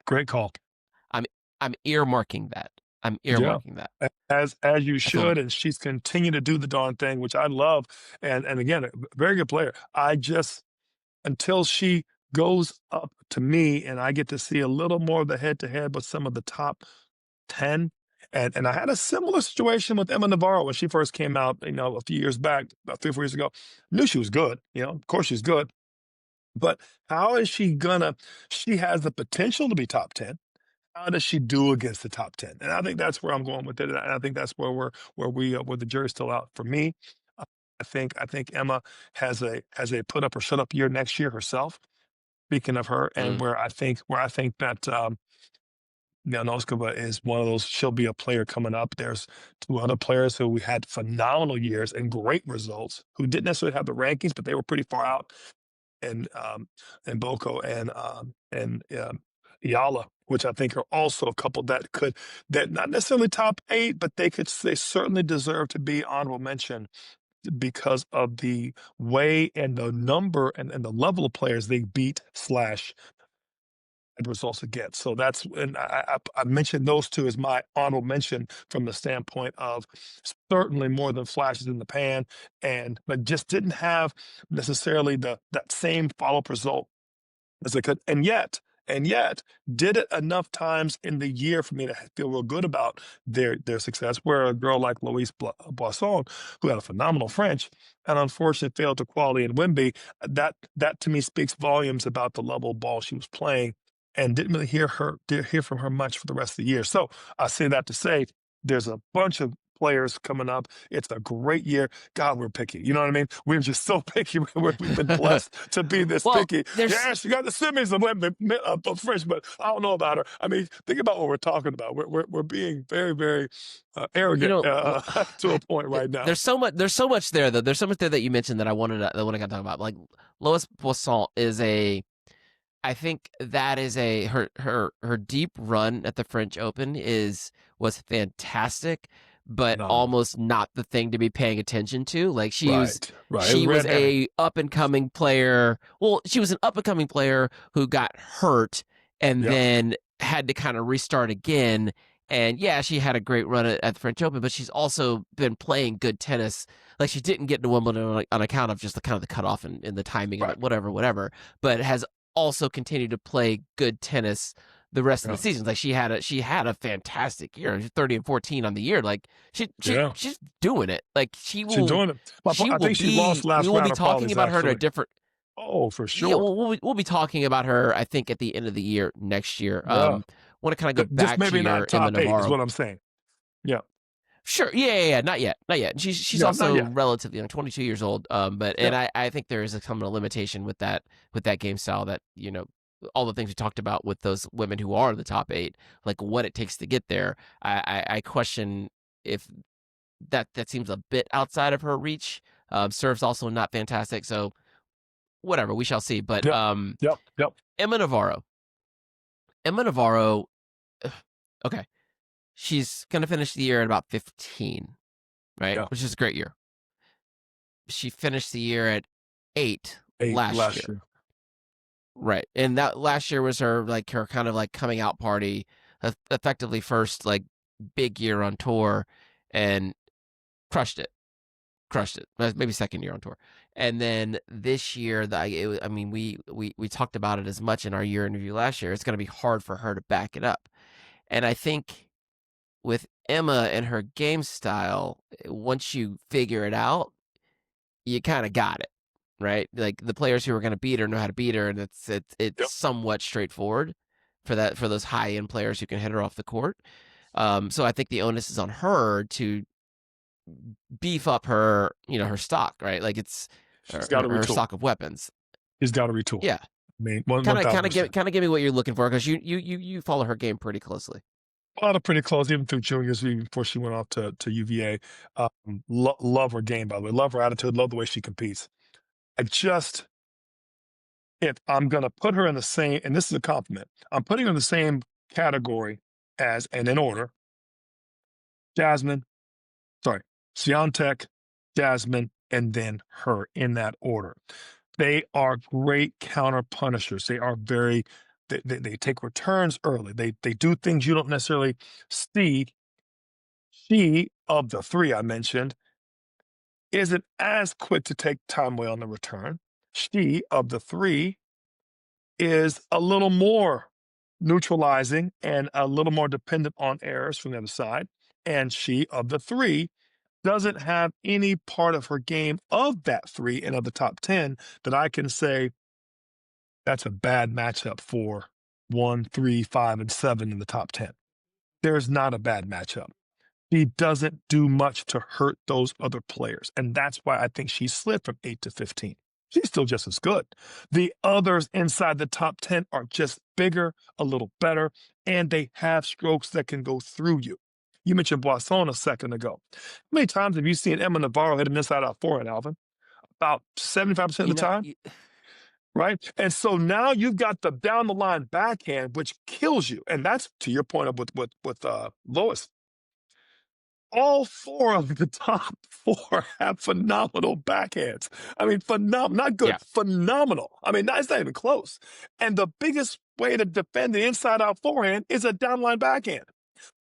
I'm earmarking that. That. As you should, and she's continued to do the darn thing, which I love. And again, a very good player. I just, until she goes up to me and I get to see a little more of the head-to-head with some of the top 10, And I had a similar situation with Emma Navarro when she first came out, a few years back, about 3 or 4 years ago. Knew she was good, of course she's good. But how is she gonna? She has the potential to be top 10. How does she do against the top 10? And I think that's where I'm going with it. And I think that's where the jury's still out for me. Uh, I think Emma has a put up or shut up year next year herself. Speaking of her, and Mm. where I think that Nosková is one of those. She'll be a player coming up. There's two other players who we had phenomenal years and great results, who didn't necessarily have the rankings, but they were pretty far out. And Mboko and Eala, which I think are also a couple that not necessarily top 8, but they certainly deserve to be honorable mention because of the way and the number and the level of players they beat slash had results against. So that's, and I mentioned those two as my honorable mention from the standpoint of certainly more than flashes in the pan, but just didn't have necessarily that same follow-up result as they could. And yet did it enough times in the year for me to feel real good about their success, where a girl like Louise Boisson, who had a phenomenal French and unfortunately failed to quality in Wimby, that to me speaks volumes about the level of ball she was playing, and didn't really hear from her much for the rest of the year. So I say that to say there's a bunch of players coming up. It's a great year. God, we're picky. You know what I mean? We're just so picky. We've been blessed to be this Well, picky. Yeah, she got the semis of French, but I don't know about her. I mean, think about what we're talking about. We're being very, very arrogant to a point right now. There's so much there though. There's so much there that you mentioned that I wanted to talk about. Like Lois Boisson is I think that is her deep run at the French Open was fantastic, but Phenomenal. almost not the thing to be paying attention to. Like she was Red a up and coming player. Well, she was an up and coming player who got hurt and then had to kind of restart again. And yeah, she had a great run at the French Open, but she's also been playing good tennis. Like she didn't get to Wimbledon on account of just the kind of the cutoff in the timing and whatever, but has also continued to play good tennis the rest of the seasons. Like she had a fantastic year. 30 and 14 on the year. Like she's doing it. Like she's doing it. I think she lost last round. We will be talking about her at a different. Oh, for sure. Yeah, we'll be talking about her, I think, at the end of the year next year. Want to kind of go back maybe to your not top Emma 8 Navarro. is what I'm saying. Yeah. Sure. Yeah. Not yet. And she's also relatively young, 22 years old. And I think there is some limitation with that game style that, all the things we talked about with those women who are in the top 8, like what it takes to get there. I question if that seems a bit outside of her reach. Serve's also not fantastic. So whatever, we shall see. But Emma Navarro, okay. She's going to finish the year at about 15, right? Yeah. Which is a great year. She finished the year at 8 last year. Right. And that last year was her kind of coming out party, effectively first big year on tour, and crushed it. Maybe second year on tour. And then this year, we talked about it as much in our year interview last year. It's going to be hard for her to back it up. And I think with Emma and her game style, once you figure it out, you kind of got it, right? Like the players who are going to beat her know how to beat her, and it's somewhat straightforward for those high end players who can hit her off the court. So I think the onus is on her to beef up her, her stock, right? Like it's her stock of weapons. She's got to retool. Yeah, I mean, kind of give me what you're looking for, because you follow her game pretty closely. Pretty close, even through juniors, even before she went off to UVA. Love her game, by the way. Love her attitude. Love the way she competes. If I'm going to put her in the same, and this is a compliment, I'm putting her in the same category as, and in order, Swiatek, Jasmine, and then her, in that order. They are great counter punishers. They are very... They take returns early. They do things you don't necessarily see. She, of the 3 I mentioned, isn't as quick to take time away on the return. She, of the 3, is a little more neutralizing and a little more dependent on errors from the other side. And she, of the three, doesn't have any part of her game of that three and of the top 10 that I can say that's a bad matchup for 1, 3, 5, and 7 in the top 10. There's not a bad matchup. She doesn't do much to hurt those other players. And that's why I think she slid from 8 to 15. She's still just as good. The others inside the top 10 are just bigger, a little better, and they have strokes that can go through you. You mentioned Boisson a second ago. How many times have you seen Emma Navarro hit an inside-out forehand, Alvin? About 75% of the time, right? And so now you've got the down-the-line backhand, which kills you. And that's to your point of with Lois. All four of the top four have phenomenal backhands. I mean, phenomenal, not good, phenomenal. I mean, it's not even close. And the biggest way to defend the inside-out forehand is a downline backhand.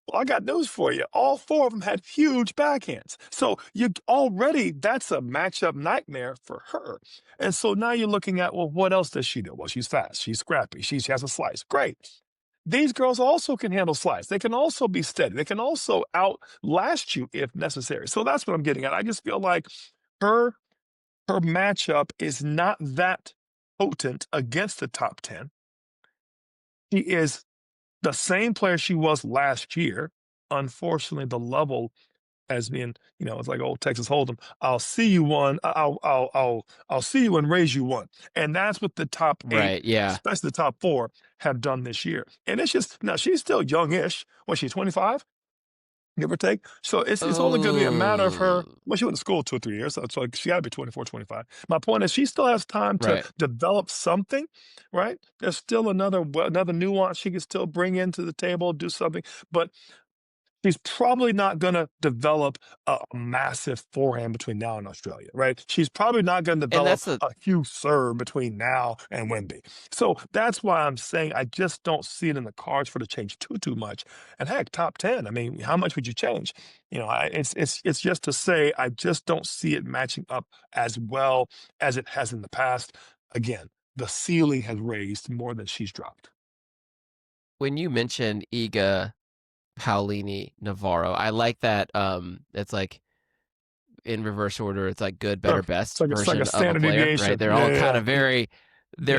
Well, I got news for you. All four of them had huge backhands. So that's a matchup nightmare for her. And so now you're looking at, well, what else does she do? Well, she's fast. She's scrappy. She has a slice. Great. These girls also can handle slice. They can also be steady. They can also outlast you if necessary. So that's what I'm getting at. I just feel like her matchup is not that potent against the top 10. She is the same player she was last year. Unfortunately, the level has been, it's like old Texas Hold'em. I'll see you one. I'll see you and raise you one. And that's what the top 8, especially the top 4, have done this year. And it's just, now she's still youngish. Was she 25? Give or take. So it's only going to be a matter of her. Well, she went to school 2 or 3 years, so she got to be 24, 25. My point is, she still has time to develop something, right? There's still another nuance she can still bring into the table, do something, but she's probably not going to develop a massive forehand between now and Australia, right? She's probably not going to develop a huge serve between now and Wemby. So that's why I'm saying I just don't see it in the cards for her to change too much. And heck, top 10. I mean, how much would you change? It's just to say I just don't see it matching up as well as it has in the past. Again, the ceiling has raised more than she's dropped. When you mentioned Iga Paolini Navarro, I like that. It's like in reverse order. It's like good, better, best version of a player, right? They're all kind of very,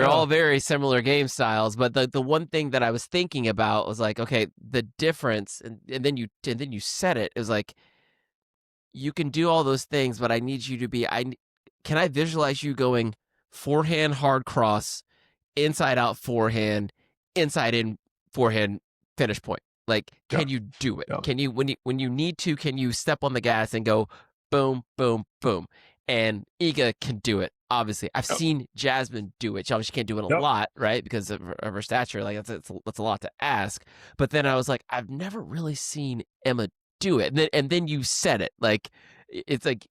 all very similar game styles. But the one thing that I was thinking about was like, okay, the difference, and then you said it. It was like, you can do all those things, but I need you to be. Can I visualize you going forehand hard cross, inside out forehand, inside in forehand finish point? Like, can you do it? Can you, when you need to, can you step on the gas and go boom, boom, boom? And Iga can do it. Obviously, I've seen Jasmine do it. She obviously can't do it a lot, right? Because of her stature. Like, that's a lot to ask. But then I was like, I've never really seen Emma do it. And then you said it. Like, it's like,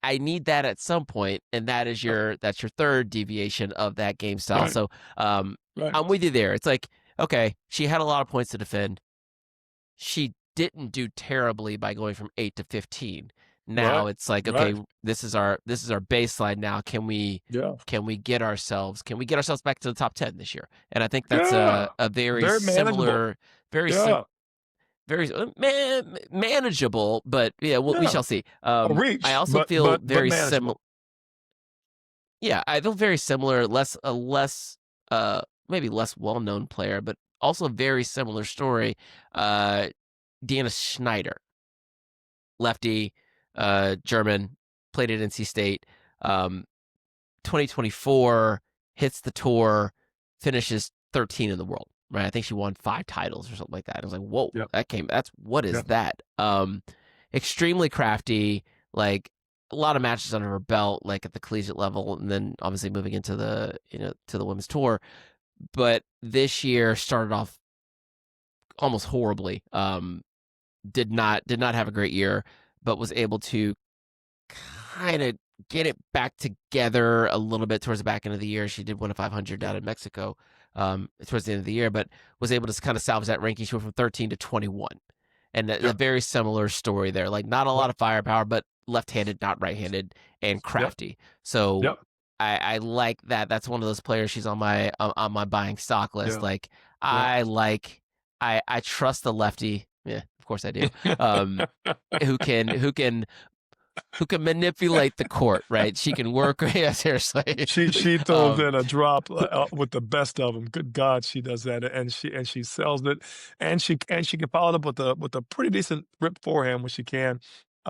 I need that at some point, and that's your third deviation of that game style. So I'm with you there. It's like, okay, she had a lot of points to defend. She didn't do terribly by going from 8 to 15. Now it's like, okay, this is our baseline. Now can we get ourselves back to the top 10 this year? And I think that's a very similar, very manageable. But we shall see. I also feel very similar. Yeah, I feel very similar. Maybe less well-known player, but also a very similar story. Dina Shnaider, lefty, German, played at NC State. 2024, hits the tour, finishes 13 in the world. Right, I think she won 5 titles or something like that. I was like, whoa, what is that? Extremely crafty, like a lot of matches under her belt, like at the collegiate level, and then obviously moving into the to the women's tour. But this year started off almost horribly. Did not have a great year, but was able to kind of get it back together a little bit towards the back end of the year. She did win a 500 down in Mexico towards the end of the year, but was able to kind of salvage that ranking. She went from 13 to 21. And a very similar story there. Like, not a lot of firepower, but left-handed, not right-handed, and crafty. So I like that. That's one of those players. She's on my buying stock list. Like, I trust the lefty. Yeah, Of course I do. Who can manipulate the court, right? She can work. Yeah, seriously. She throws in a drop with the best of them. Good God, she does that, and she sells it, and she can follow it up with a pretty decent rip forehand when she can.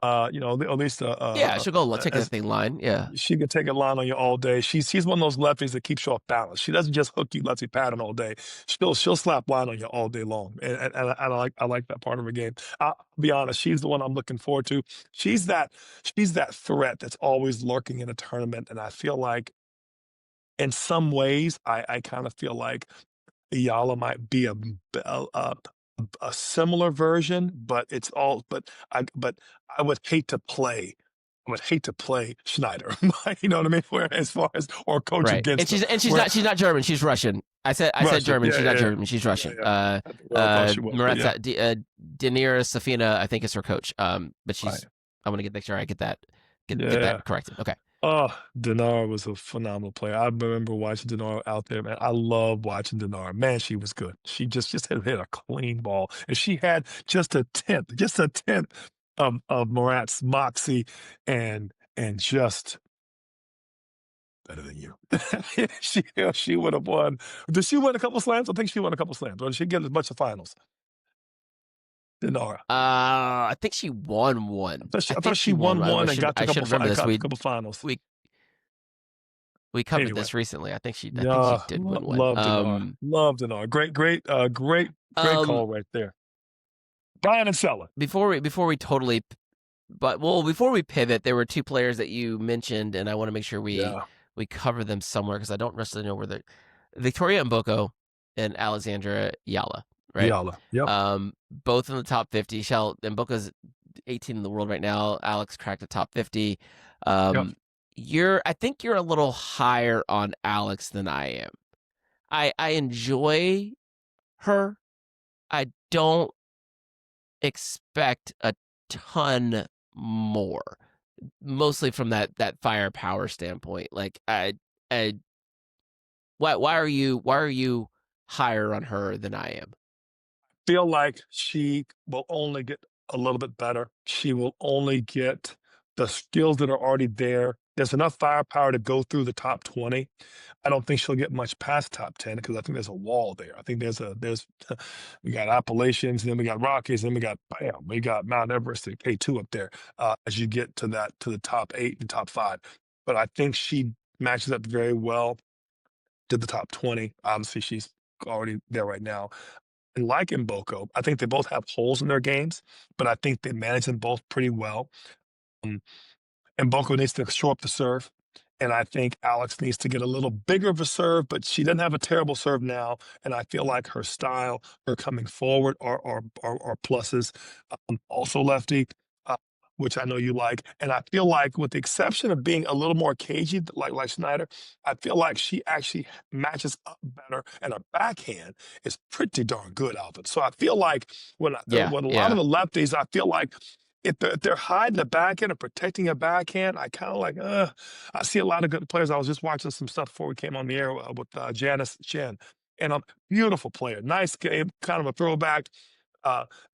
You know, at least Yeah, she'll go take that thing line. Yeah, she can take a line on you all day. She's one of those lefties that keeps you off balance. She doesn't just hook you lefty pattern all day. She'll slap line on you all day long, and I like that part of her game. I'll be honest, she's the one I'm looking forward to. She's that threat that's always lurking in a tournament, and I feel like in some ways I kind of feel like Eala might be a similar version, but I would hate to play. I would hate to play Shnaider. You know what I mean? Where as far as or coach right. against And she's not German. She's Russian. I said German. Yeah, she's not yeah, German. She's Russian. yeah. I thought she was, but yeah. Dinira Safina, I think is her coach. But she's. Right. I want to make sure I get that Yeah. that corrected. Okay. Oh, Dinar was a phenomenal player. I remember watching Dinar out there, man. I love watching Dinar. Man, she was good. She just hit a clean ball. And she had just a tenth of Murat's moxie and just better than you. She would have won. Did she win a couple slams? I think she won a couple slams. Or did she get as much of finals? Dinara. I think she won one. I thought she won one and got a couple finals. We covered this recently. I think she did win one. Love Dinar. Great call right there. Buying and selling. Before we pivot, there were two players that you mentioned, and I want to make sure we cover them somewhere because I don't necessarily know where they're. Victoria Mboko and Alexandra Eala. Right. Eala. Yep. Both in the top 50. Mboko's 18 in the world right now. Alex cracked the top 50. I think you're a little higher on Alex than I am. I enjoy her. I don't expect a ton more. Mostly from that firepower standpoint. Like why are you higher on her than I am? Feel like she will only get a little bit better. She will only get the skills that are already there. There's enough firepower to go through the top 20. I don't think she'll get much past top 10 because I think there's a wall there. I think we got Appalachians, then we got Rockies, then we got Mount Everest and K2 up there as you get to the top 8 and top 5. But I think she matches up very well to the top 20. Obviously, she's already there right now. And like Mboko, I think they both have holes in their games, but I think they manage them both pretty well. Mboko needs to show up the serve, and I think Alex needs to get a little bigger of a serve, but she doesn't have a terrible serve now, and I feel like her style, her coming forward are pluses. Also lefty, which I know you like, and I feel like with the exception of being a little more cagey, like Shnaider, I feel like she actually matches up better, and her backhand is pretty darn good, Alvin. So I feel like when a lot of the lefties, I feel like if they're hiding the backhand and protecting a backhand, I kind of like, I see a lot of good players. I was just watching some stuff before we came on the air with Janice Chen, and a beautiful player, nice game, kind of a throwback,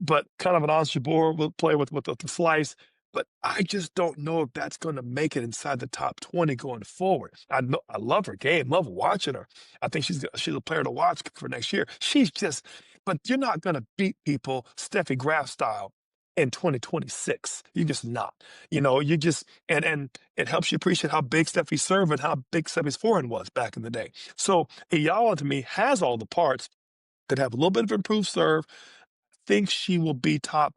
but kind of an Ons Jabeur will play with the slice. But I just don't know if that's going to make it inside the top 20 going forward. I love her game, love watching her. I think she's a player to watch for next year. But you're not going to beat people Steffi Graf style in 2026. You're just not. You know, and it helps you appreciate how big Steffi's serve and how big Steffi's forehand was back in the day. So Eala to me has all the parts that have a little bit of improved serve. I think she will be top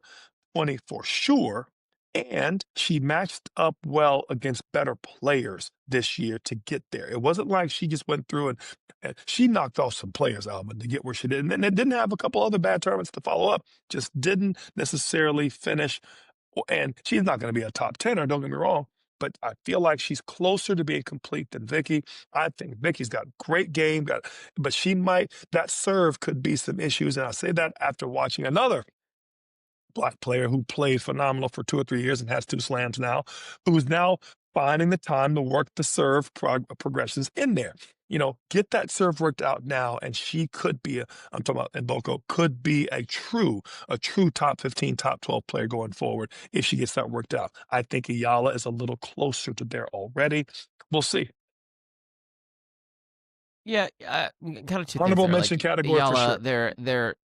20 for sure. And she matched up well against better players this year to get there. It wasn't like she just went through and she knocked off some players, Alvin, to get where she did. And it didn't have a couple other bad tournaments to follow up. Just didn't necessarily finish. And she's not going to be a top 10er, don't get me wrong. But I feel like she's closer to being complete than Vicky. I think Vicky's got great game, but that serve could be some issues. And I say that after watching another Black player who played phenomenal for 2 or 3 years and has 2 slams now, who's now finding the time to work the serve progressions in there. get that serve worked out now, and she could be I'm talking about Mboko, could be a true top 15, top 12 player going forward if she gets that worked out. I think Eala is a little closer to there already. We'll see. Yeah, kind of two things Honorable there. mention Like category for Eala, sure. they're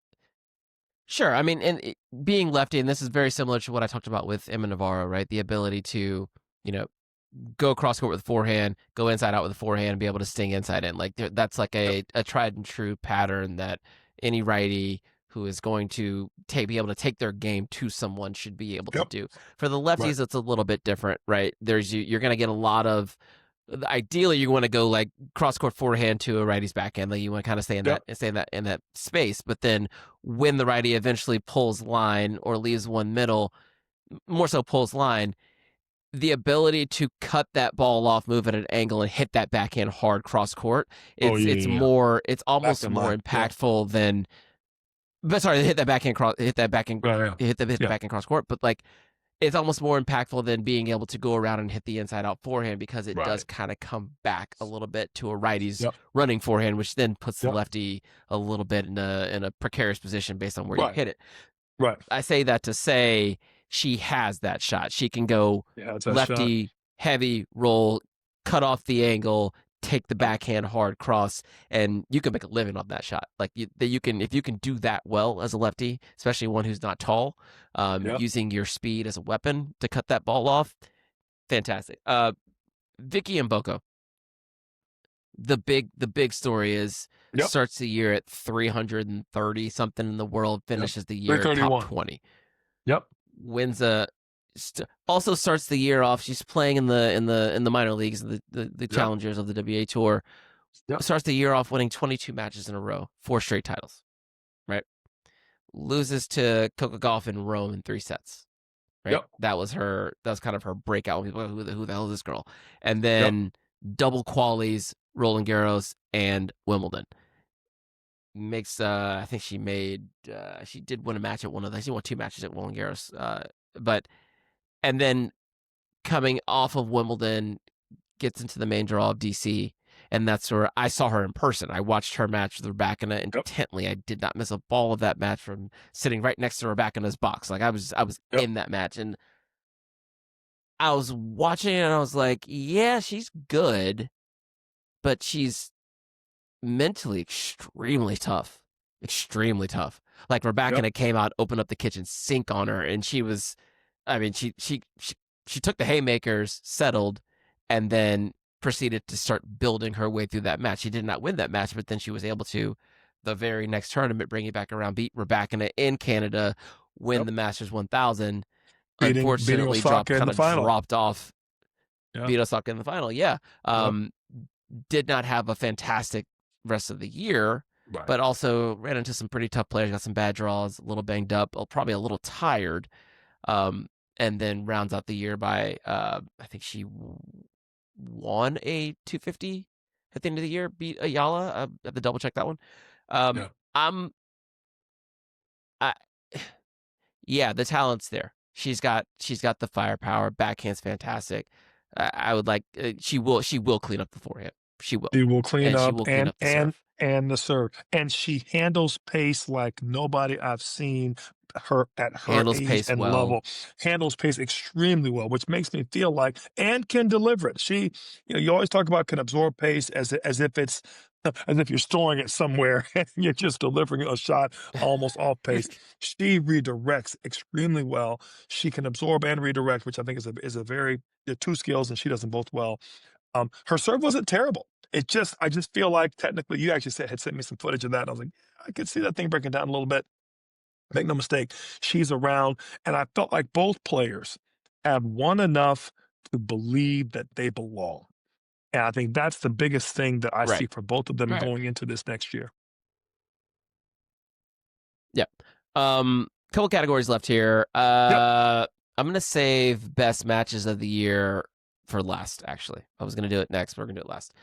sure. I mean, and being lefty, and this is very similar to what I talked about with Emma Navarro, right? The ability to, go cross court with a forehand, go inside out with a forehand, and be able to sting inside in. Like that's like a tried and true pattern that any righty who is going to be able to take their game to someone should be able to do. For the lefties, Right. it's a little bit different, right? You're going to get a lot of. Ideally, you want to go like cross court forehand to a righty's backhand. Like you want to kind of stay in that space. But then when the righty eventually pulls line or leaves one middle, more so pulls line, the ability to cut that ball off, move at an angle, and hit that backhand hard cross court. It's almost more impactful than. But sorry, hit that backhand cross court. But like, it's almost more impactful than being able to go around and hit the inside out forehand, because it does kind of come back a little bit to a righty's running forehand, which then puts the lefty a little bit in a precarious position based on where you hit it. Right. I say that to say she has that shot. She can go lefty, heavy, roll, cut off the angle, take the backhand hard cross, and you can make a living on that shot. Like if you can do that well as a lefty, especially one who's not tall, using your speed as a weapon to cut that ball off, fantastic. Vicky Mboko. The big story is starts the year at 330 something in the world, finishes the year top 20. Wins also starts the year off. She's playing in the minor leagues, the challengers of the WTA Tour. Starts the year off winning 22 matches in a row, 4 straight titles. Right, loses to Coco Gauff in Rome in 3 sets. Right, that was kind of her breakout. Who the hell is this girl? And then double qualies, Roland Garros and Wimbledon. Makes I think she did win a match at she won 2 matches at Roland Garros. And then coming off of Wimbledon, gets into the main draw of DC, and that's where I saw her in person. I watched her match with Rybakina intently. I did not miss a ball of that match from sitting right next to Rybakina's box. Like I was in that match, and I was watching it, and I was like, yeah, she's good, but she's mentally extremely tough. Extremely tough. Like Rybakina came out, opened up the kitchen sink on her, and she was, I mean, she took the haymakers, settled, and then proceeded to start building her way through that match. She did not win that match, but then she was able to, the very next tournament, bring it back around, beat Rybakina in Canada, win the Masters 1000. Unfortunately, dropped off. Beat Osaka in the final. Did not have a fantastic rest of the year, but also ran into some pretty tough players, got some bad draws, a little banged up, probably a little tired, and then rounds out the year by I think she won a 250 at the end of the year, beat Eala. I have to double check that one. The talent's there. She's got the firepower. Backhand's fantastic. I would like she will clean up the forehand. She will. She will clean up and the serve. And she handles pace like nobody I've seen her at her age and level. Handles pace extremely well, which makes me feel like, and can deliver it. She, you always talk about can absorb pace as if you're storing it somewhere and you're just delivering a shot almost off pace. She redirects extremely well. She can absorb and redirect, which I think is a very, they're 2 skills, and she does them both well. Her serve wasn't terrible. I just feel like technically, you actually had sent me some footage of that, and I was like, I could see that thing breaking down a little bit. Make no mistake, she's around, and I felt like both players have won enough to believe that they belong. And I think that's the biggest thing that I see for both of them going into this next year. Couple categories left here. I'm going to save best matches of the year for last, actually. I was going to do it next, but we're going to do it last.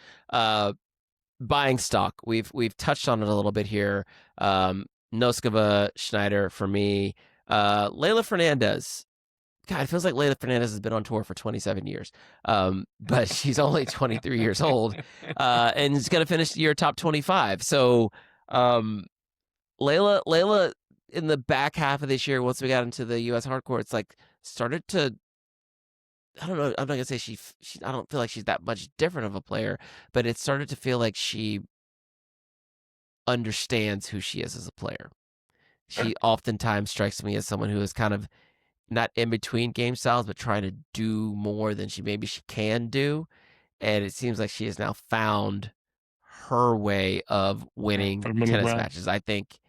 Buying stock. We've touched on it a little bit here. Nosková, Shnaider for me. Leylah Fernandez God, it feels like Leylah Fernandez has been on tour for 27 years. But she's only 23 years old, and is going to finish the year top 25. So, Leylah in the back half of this year, once we got into the U.S. hardcore, it's like started to, I don't know, I'm not going to say I don't feel like she's that much different of a player, but it started to feel like she understands who she is as a player. She oftentimes strikes me as someone who is kind of not in between game styles, but trying to do more than she can do. And it seems like she has now found her way of winning tennis matches. I think,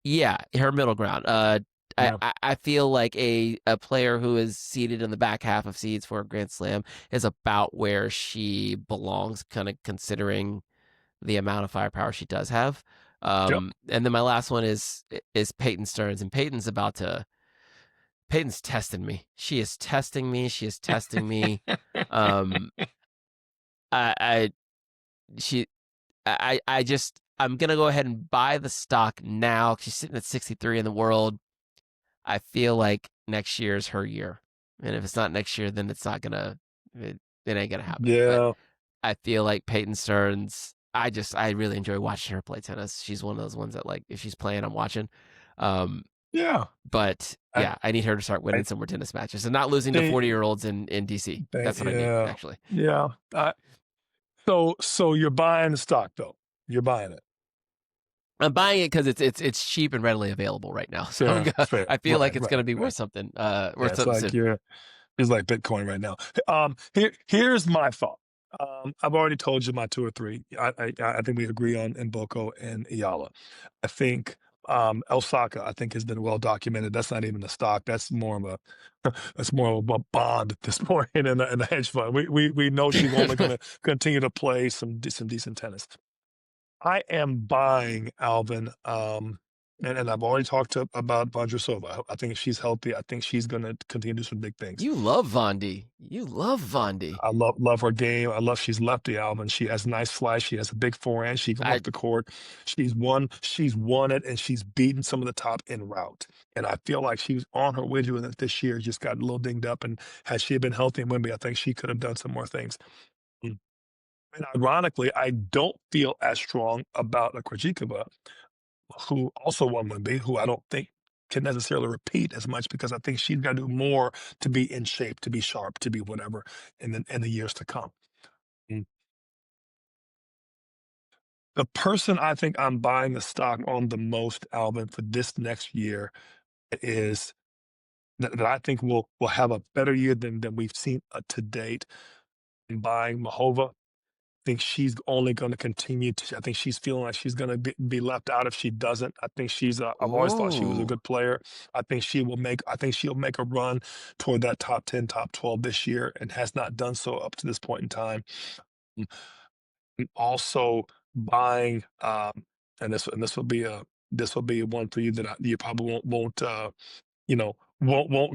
yeah, her middle ground. I feel like a player who is seeded in the back half of seeds for a Grand Slam is about where she belongs, kind of considering the amount of firepower she does have. And then my last one is Peyton Stearns, and Peyton's testing me. She is testing me. She is testing me. I'm gonna go ahead and buy the stock now. She's sitting at 63 in the world. I feel like next year is her year, and if it's not next year, then it's not gonna. It ain't gonna happen. Yeah. But I feel like Peyton Stearns. I really enjoy watching her play tennis. She's one of those ones that, like, if she's playing, I'm watching. Yeah. But yeah, I need her to start winning some more tennis matches and not losing to 40-year-olds in DC. That's what I need, actually. Yeah. So you're buying the stock, though. You're buying it. I'm buying it because it's cheap and readily available right now. So I feel like it's going to be worth something. Worth something soon. It's like Bitcoin right now. Here's my thought. I've already told you my 2 or 3. I think we agree on Mboko and Eala. I think Osaka, I think, has been well documented. That's not even a stock. That's more of a bond at this point in a hedge fund. We know she's only going to continue to play some decent tennis. I am buying Alvin, and I've already talked about Vondrousova. I think if she's healthy, I think she's going to continue to do some big things. You love Vondi. You love Vondi. I love her game. I love she's lefty, Alvin. She has nice flash. She has a big forehand. She can work the court. She's won it, and she's beaten some of the top en route. And I feel like she was on her way doing it this year, just got a little dinged up. And had she been healthy in Wembley, I think she could have done some more things. And ironically, I don't feel as strong about a Krejcikova, who also won Wembley, who I don't think can necessarily repeat as much, because I think she's got to do more to be in shape, to be sharp, to be whatever in the years to come. The person I think I'm buying the stock on the most, Alvin, for this next year is that I think will have a better year than we've seen to date. I'm buying Mahova. I think she's only going to continue to. I think she's feeling like she's going to be left out if she doesn't. I think she's. I've always thought she was a good player. I think she'll make a run toward that top 10, top 12 this year, and has not done so up to this point in time. And also buying, and this will be one for you that you probably won't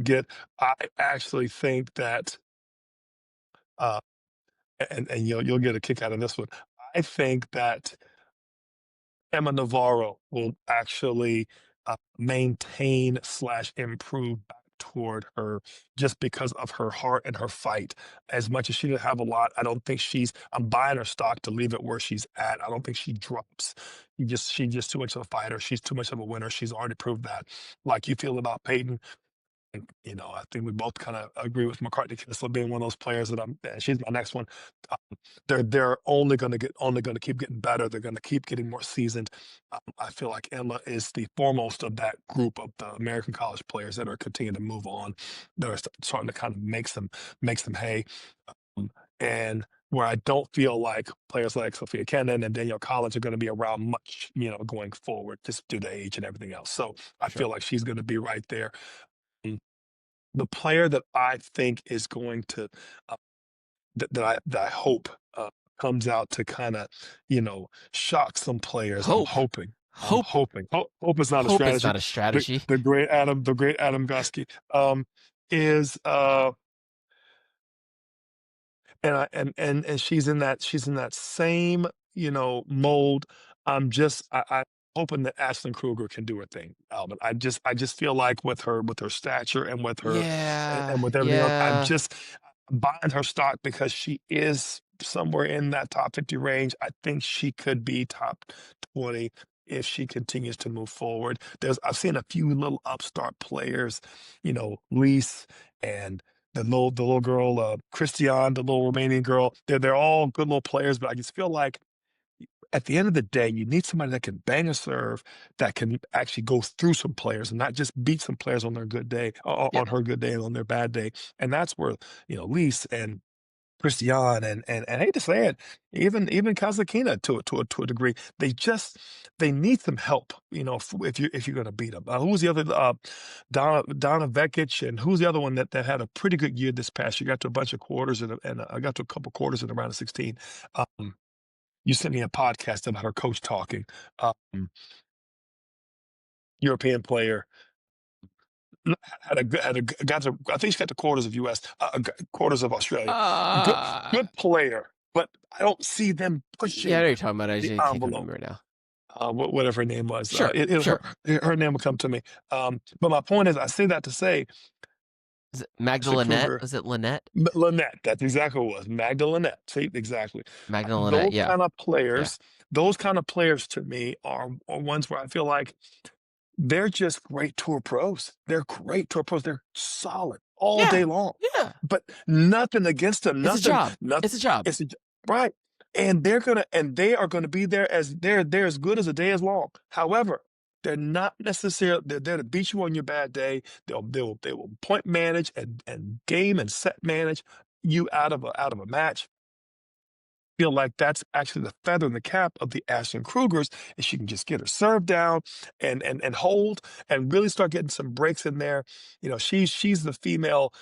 get. I actually think that. And you'll get a kick out of this one. I think that Emma Navarro will actually maintain / improve back toward her, just because of her heart and her fight. As much as she didn't have a lot, I don't think I'm buying her stock to leave it where she's at. I don't think she drops. She's just too much of a fighter. She's too much of a winner. She's already proved that. Like you feel about Peyton. And, I think we both kind of agree with McCartney Kessler being one of those players that she's my next one. They're only going to keep getting better. They're going to keep getting more seasoned. I feel like Emma is the foremost of that group of the American college players that are continuing to move on. They're starting to kind of make some hay. And where I don't feel like players like Sophia Kenin and Danielle Collins are going to be around much, going forward, just due to age and everything else. So I feel like she's going to be right there. The player that I think is going to that I hope comes out to kind of shock some players. I'm hoping. Hope is not a strategy. Hope is not a strategy. The great Adam Gosky is and she's in that same mold. hoping that Ashlyn Kruger can do her thing, Alvin. I just feel like with her stature and with her Yeah, and with everything else, yeah. I'm buying her stock because she is somewhere in that top 50 range. I think she could be top 20 if she continues to move forward. I've seen a few little upstart players, Lise and the little girl, Christian, the little Romanian girl. They're all good little players, but I just feel like at the end of the day, you need somebody that can bang a serve, that can actually go through some players and not just beat some players on their good day, or Yep. on her good day and on their bad day. And that's where, Lise and Christian and I hate to say it, even Kazakina to a degree, they need some help, if you're gonna beat them. Who's the other Donna Vekic, and who's the other one that had a pretty good year this past year? Got to a bunch of quarters and I got to a couple quarters in the round of 16. You sent me a podcast about her coach talking. European player got to, I think she got the quarters of U.S. Quarters of Australia. Good good player, but I don't see them Yeah, I know pushing what you're talking about. I the just can't envelope. remember now. Whatever her name was, Sure, sure. her name will come to me. But my point is, I say that to say, Is it Magda Mr. Lynette? Kruger, Was it Lynette? Lynette, that's exactly what it was. Magda Lynette. See, exactly. Magda Lynette, Those yeah. kind of Yeah. players, those kind of players to me are ones where I feel like they're just great tour pros. They're great tour pros. They're solid all Yeah. day long. Yeah. But nothing against them. It's a Nothing. job. Nothing. It's a job. Right. And they are gonna be there as they're as good as a day is long. However, they're not necessarily they're there to beat you on your bad day. They will point manage and game and set manage you out of a match. Feel like that's actually the feather in the cap of the Ashton Krugers, is she can just get her serve down and hold and really start getting some breaks in there. She's the female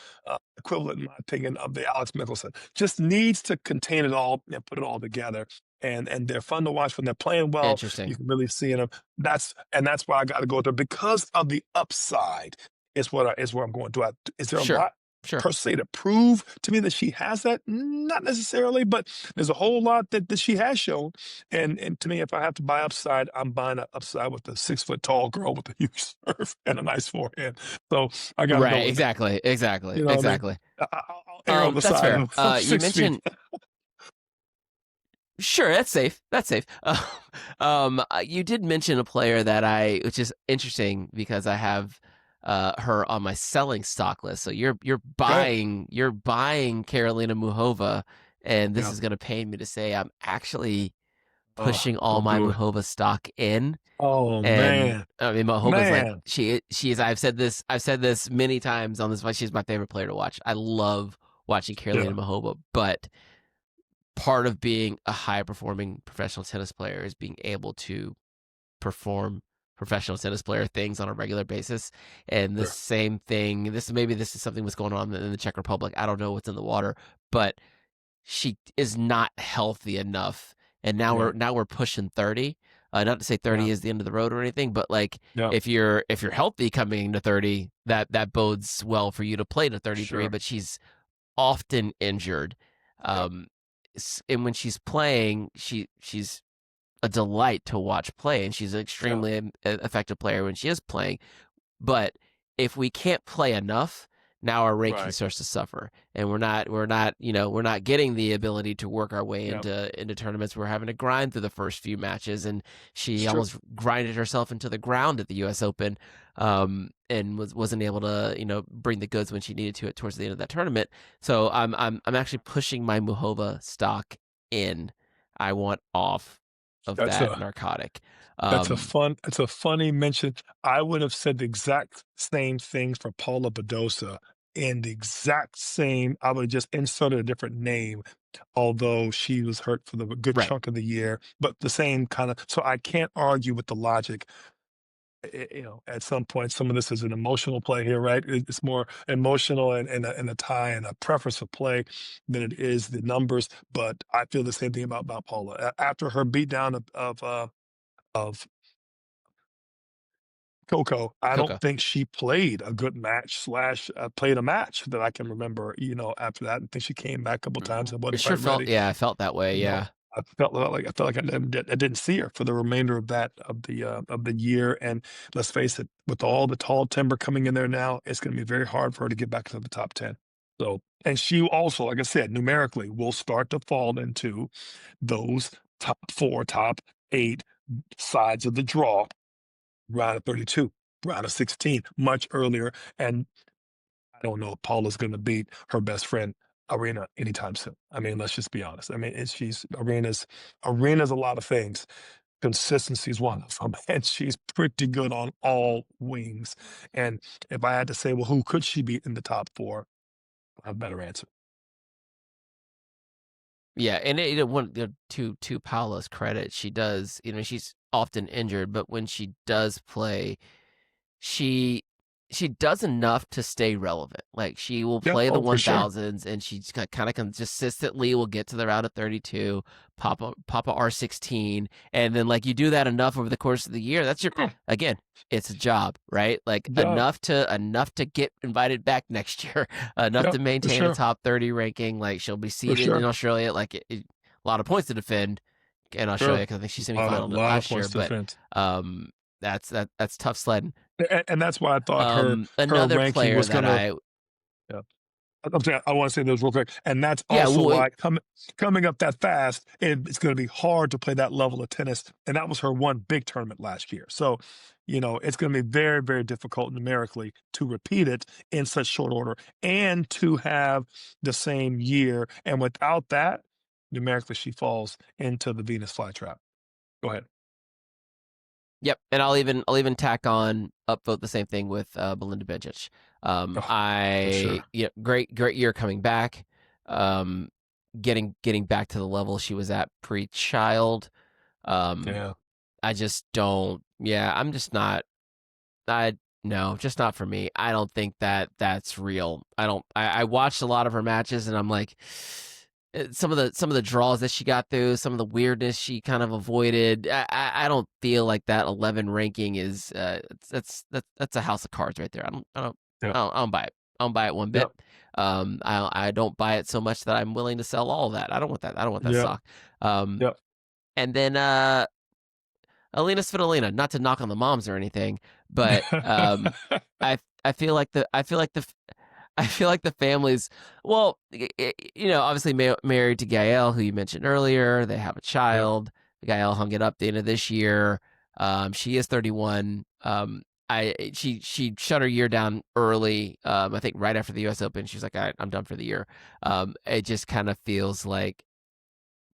equivalent, in my opinion, of the Alex Mickelson. Just needs to contain it all and put it all together. And they're fun to watch when they're playing well. Interesting. You can really see in them. That's why I got to go there because of the upside. Is where I'm going to. Is there a Sure. lot Sure. per se to prove to me that she has that? Not necessarily, but there's a whole lot that she has shown. And to me, if I have to buy upside, I'm buying an upside with a 6 foot tall girl with a huge serve and a nice forehand. So I got to go Right. with that. Exactly. You know what I mean? Exactly. I'll err on the That's side fair. of You 6 feet. mentioned. Sure, that's safe. That's safe. You did mention a player which is interesting because I have her on my selling stock list. So you're buying Karolina Muchova, and this Yeah. is going to pain me to say I'm actually Oh, pushing all don't my do it. Muchova stock in. Oh And man, I mean, Muchova's like man. she is. I've said this many times on this. She's my favorite player to watch. I love watching Karolina Yeah, Muchova, but part of being a high performing professional tennis player is being able to perform professional tennis player things on a regular basis. And the sure. same thing, this is something that's going on in the Czech Republic. I don't know what's in the water, but she is not healthy enough. And now Right. we're pushing 30. Not to say 30 Yeah. is the end of the road or anything, but like Yeah. if you're healthy coming to 30, that bodes well for you to play to 33. Sure. But she's often injured. Yep. And when she's playing, she's a delight to watch play, and she's an Yeah. extremely effective player when she is playing. But if we can't play enough, now our ranking Right. starts to suffer, and we're not getting the ability to work our way Yep. into tournaments. We're having to grind through the first few matches, and she It's true. almost grinded herself into the ground at the U.S. Open, and wasn't able to bring the goods when she needed to towards the end of that tournament. So I'm actually pushing my Muchova stock in. I want off of That's that a narcotic. that's a funny mention. I would have said the exact same thing for Paula Badosa, and the exact same. I would have just inserted a different name, although she was hurt for the good Right. chunk of the year. But the same kind of. So I can't argue with the logic. At some point, some of this is an emotional play here, right? It's more emotional and a tie and a preference for play than it is the numbers. But I feel the same thing about Paula. After her beatdown of Coco, I don't Coco. think she played a good match slash played a match that I can remember. After that, I think she came back a couple times and It wasn't sure quite felt, ready. yeah, I felt that way. You know, Yeah. I felt like I didn't see her for the remainder of the year. And let's face it, with all the tall timber coming in there now, it's going to be very hard for her to get back into the top 10. So, and she also, like I said, numerically will start to fall into those top 4, top 8 sides of the draw, round of 32, round of 16, much earlier. And I don't know if Paula's going to beat her best friend Aryna anytime soon. I mean, let's just be honest. I mean, she's Arena's a lot of things. Consistency is one of them, and she's pretty good on all wings. And if I had to say, well, who could she beat in the top 4? I have a better answer. Yeah, and to Paula's credit, she does. She's often injured, but when she does play, she does enough to stay relevant. Like, she will Yeah. play the Oh, for sure. 1000s, and she kind of consistently will get to the round of 32, pop a R16, and then, like, you do that enough over the course of the year. That's again, it's a job, right? Like, Yeah. enough to get invited back next year, enough Yeah. to For maintain a sure. top 30 ranking. Like, she'll be For seated in sure. Australia. Like, a lot of points to defend in Australia, Sure. because I think she A semifinaled it lot of last year. points to But defend. that's tough sledding. And that's why I thought her Another ranking player was that gonna. I Yeah. I'm saying I want to say this real quick, and that's yeah, also well, why coming up that fast, it's going to be hard to play that level of tennis. And that was her one big tournament last year. So, it's going to be very, very difficult numerically to repeat it in such short order and to have the same year. And without that, numerically, she falls into the Venus flytrap. Go ahead. yep, and I'll even tack on upvote the same thing with Belinda Bencic. Oh, for sure. Great year coming back, getting back to the level she was at pre-child. Um, Yeah. I just don't. Yeah, I'm just not. I No, just not for me. I don't think that's real. I don't. I watched a lot of her matches, and I'm like, some of the draws that she got through, some of the weirdness she kind of avoided. I don't feel like that 11 ranking is. That's a house of cards right there. Yeah. I don't buy it. I don't buy it one bit. Yep. I don't buy it so much that I'm willing to sell all of that. I don't want that. I don't want that Yep. stock. Um, Yep. and then Alina Svitolina, not to knock on the moms or anything, but I feel like the I feel like the families, well, obviously married to Gael, who you mentioned earlier. They have a Yep. child. Gael hung it up the end of this year. She is 31. She shut her year down early. I think right after the U.S. Open, she's like, I'm done for the year. It just kind of feels like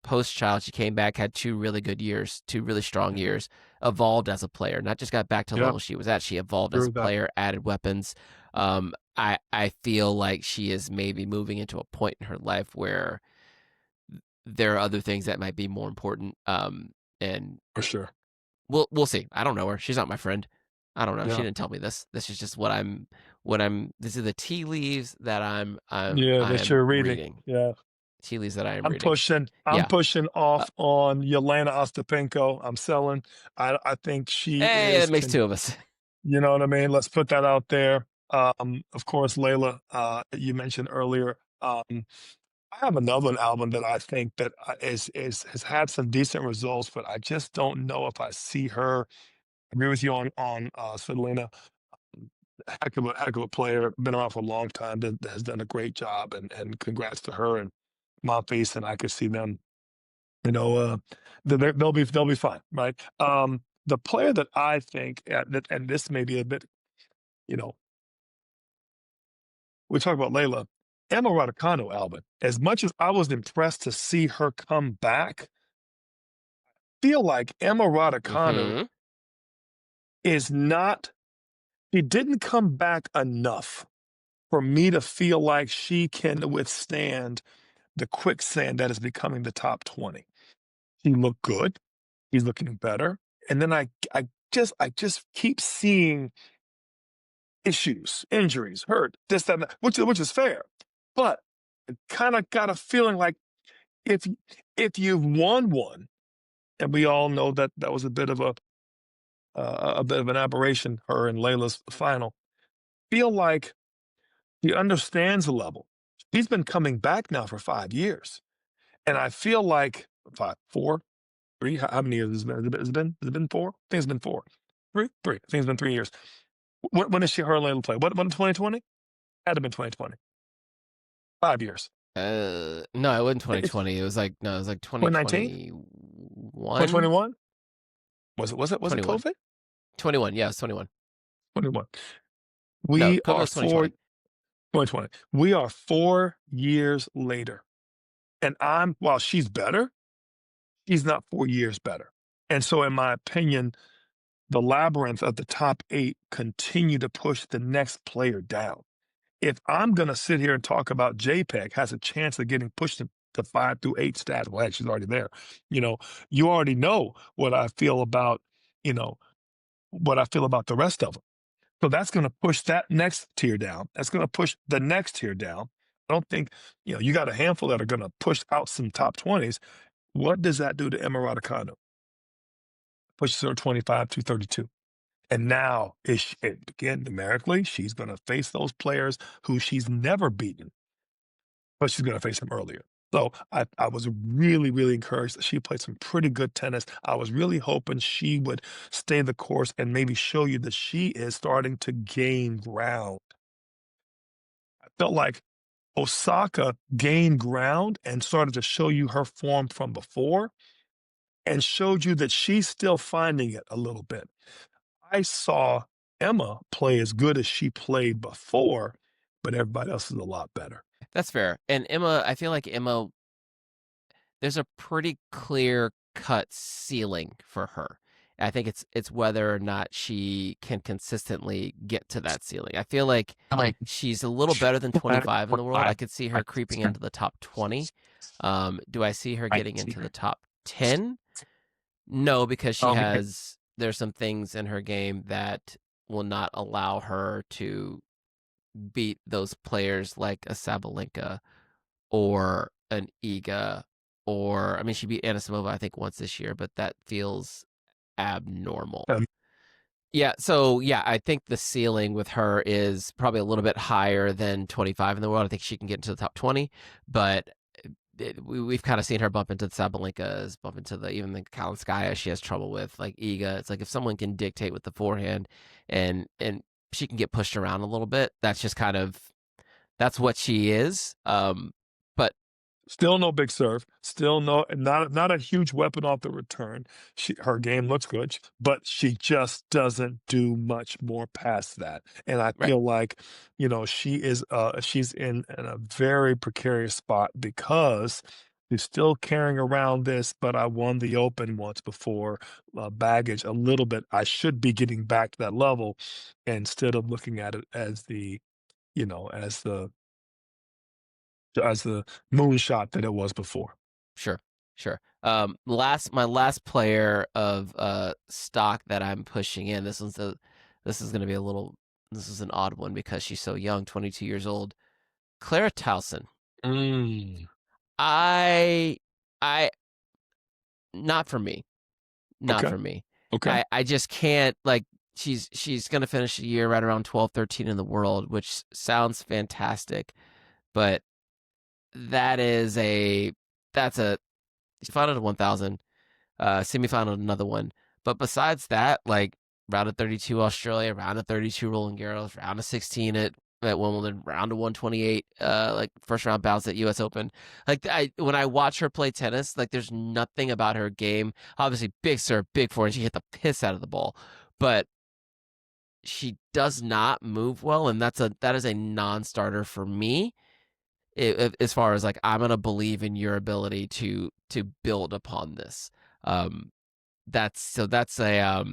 post-child, she came back, had 2 really good years, 2 really strong years, evolved as a player, not just got back to the Yeah. level she was at. She evolved Agree as a with that. player, added weapons. I feel like she is maybe moving into a point in her life where there are other things that might be more important. And For sure. we'll see. I don't know her. She's not my friend. I don't know. She Yeah. didn't tell me this. This is just what I'm. These are the tea leaves that Yeah, I that am you're reading. reading. Yeah. Tea leaves that I am I'm reading. pushing I'm Yeah. pushing off on Yelena Ostapenko. I'm selling. I think she Hey, is that makes 2 of us. you know what I mean? Let's put that out there. Of course, Layla, you mentioned earlier. I have another album that I think that is has had some decent results, but I just don't know if I see her. I agree with you on Svitolina. Heck of a player, been around for a long time, has done a great job, and congrats to her and Monfils, and I could see them, you know, they'll be fine, right? The player that I think, and this may be a bit, you know, we talk about Layla, Emma Raducanu, Alvin. As much as I was impressed to see her come back, feel like Emma Raducanu Mm-hmm. is not. She didn't come back enough for me to feel like she can withstand the quicksand that is becoming the top 20. He looked good. He's looking better. And then I just keep seeing issues, injuries, hurt, this, that, and that, which is fair. But I kind of got a feeling like if if you've won one, and we all know that that was a bit of an aberration, her and Layla's final, feel like he understands the level. He's been coming back now for 5 years. And I feel like 5, 4, 3. How many years has it been? Has it been 4? I think it's been 4. 3? 3. I think it's been 3 years. When is her latest play? What, 2020? Had to have been 2020. 5 years. No, it wasn't It's 2020. It was like 2019? 2021. 2021? Was it 21. COVID? 21. Yeah, it's 21. 21. No, We COVID are was 2020. 2020. We are 4 years later. And while she's better, she's not 4 years better. And so in my opinion, the labyrinth of the top 8 continue to push the next player down. If I'm gonna sit here and talk about JPEG has a chance of getting pushed to 5 through 8 stats, well, heck, she's already there. You know, you already know what I feel about, you know, what I feel about the rest of them. So that's gonna push that next tier down. That's gonna push the next tier down. I don't think, you got a handful that are gonna push out some top 20s. What does that do to Emma Raducanu? Pushes her 25 to 32. And now, again, numerically, she's going to face those players who she's never beaten, but she's going to face them earlier. So I was really, really encouraged that she played some pretty good tennis. I was really hoping she would stay the course and maybe show you that she is starting to gain ground. I felt like Osaka gained ground and started to show you her form from before and showed you that she's still finding it a little bit. I saw Emma play as good as she played before, but everybody else is a lot better. That's fair. And Emma, I feel like Emma, there's a pretty clear cut ceiling for her. I think it's whether or not she can consistently get to that ceiling. I feel like she's a little better than 25 in the world. I could see her creeping into the top 20. Do I see her getting into the top 10? No, because there's some things in her game that will not allow her to beat those players like a Sabalenka or an Iga, or I mean, she beat Anisimova I think once this year, but that feels abnormal. Yeah, so yeah, I think the ceiling with her is probably a little bit higher than 25 in the world. I think she can get into the top 20, but we've kind of seen her bump into the Sabalenkas, bump into even the Kalinskaya she has trouble with, like Iga. It's like if someone can dictate with the forehand and she can get pushed around a little bit, that's just kind of, that's what she is. But still no big serve, still not a huge weapon off the return. Her game looks good, but she just doesn't do much more past that. And I right. feel like, she's in a very precarious spot because she's still carrying around this, but I won the Open once before, baggage a little bit. I should be getting back to that level instead of looking at it as as the moonshot that it was before. Sure. My last player of stock that I'm pushing in. This is going to be this is an odd one because she's so young, 22 years old. Clara Towson. I not for me. Not for me. Okay. I just can't, like, she's going to finish the year right around 12, 13 in the world, which sounds fantastic, but that's a final to 1,000, semifinal another one. But besides that, like round of 32 Australia, round of 32 Roland Garros, round of 16 at Wimbledon, round of 128, like first round bounce at US Open. Like when I watch her play tennis, like there's nothing about her game. Obviously, big serve, big forehand. She hit the piss out of the ball, but she does not move well, and that is a non-starter for me. As far as like, I'm gonna believe in your ability to build upon this. That's a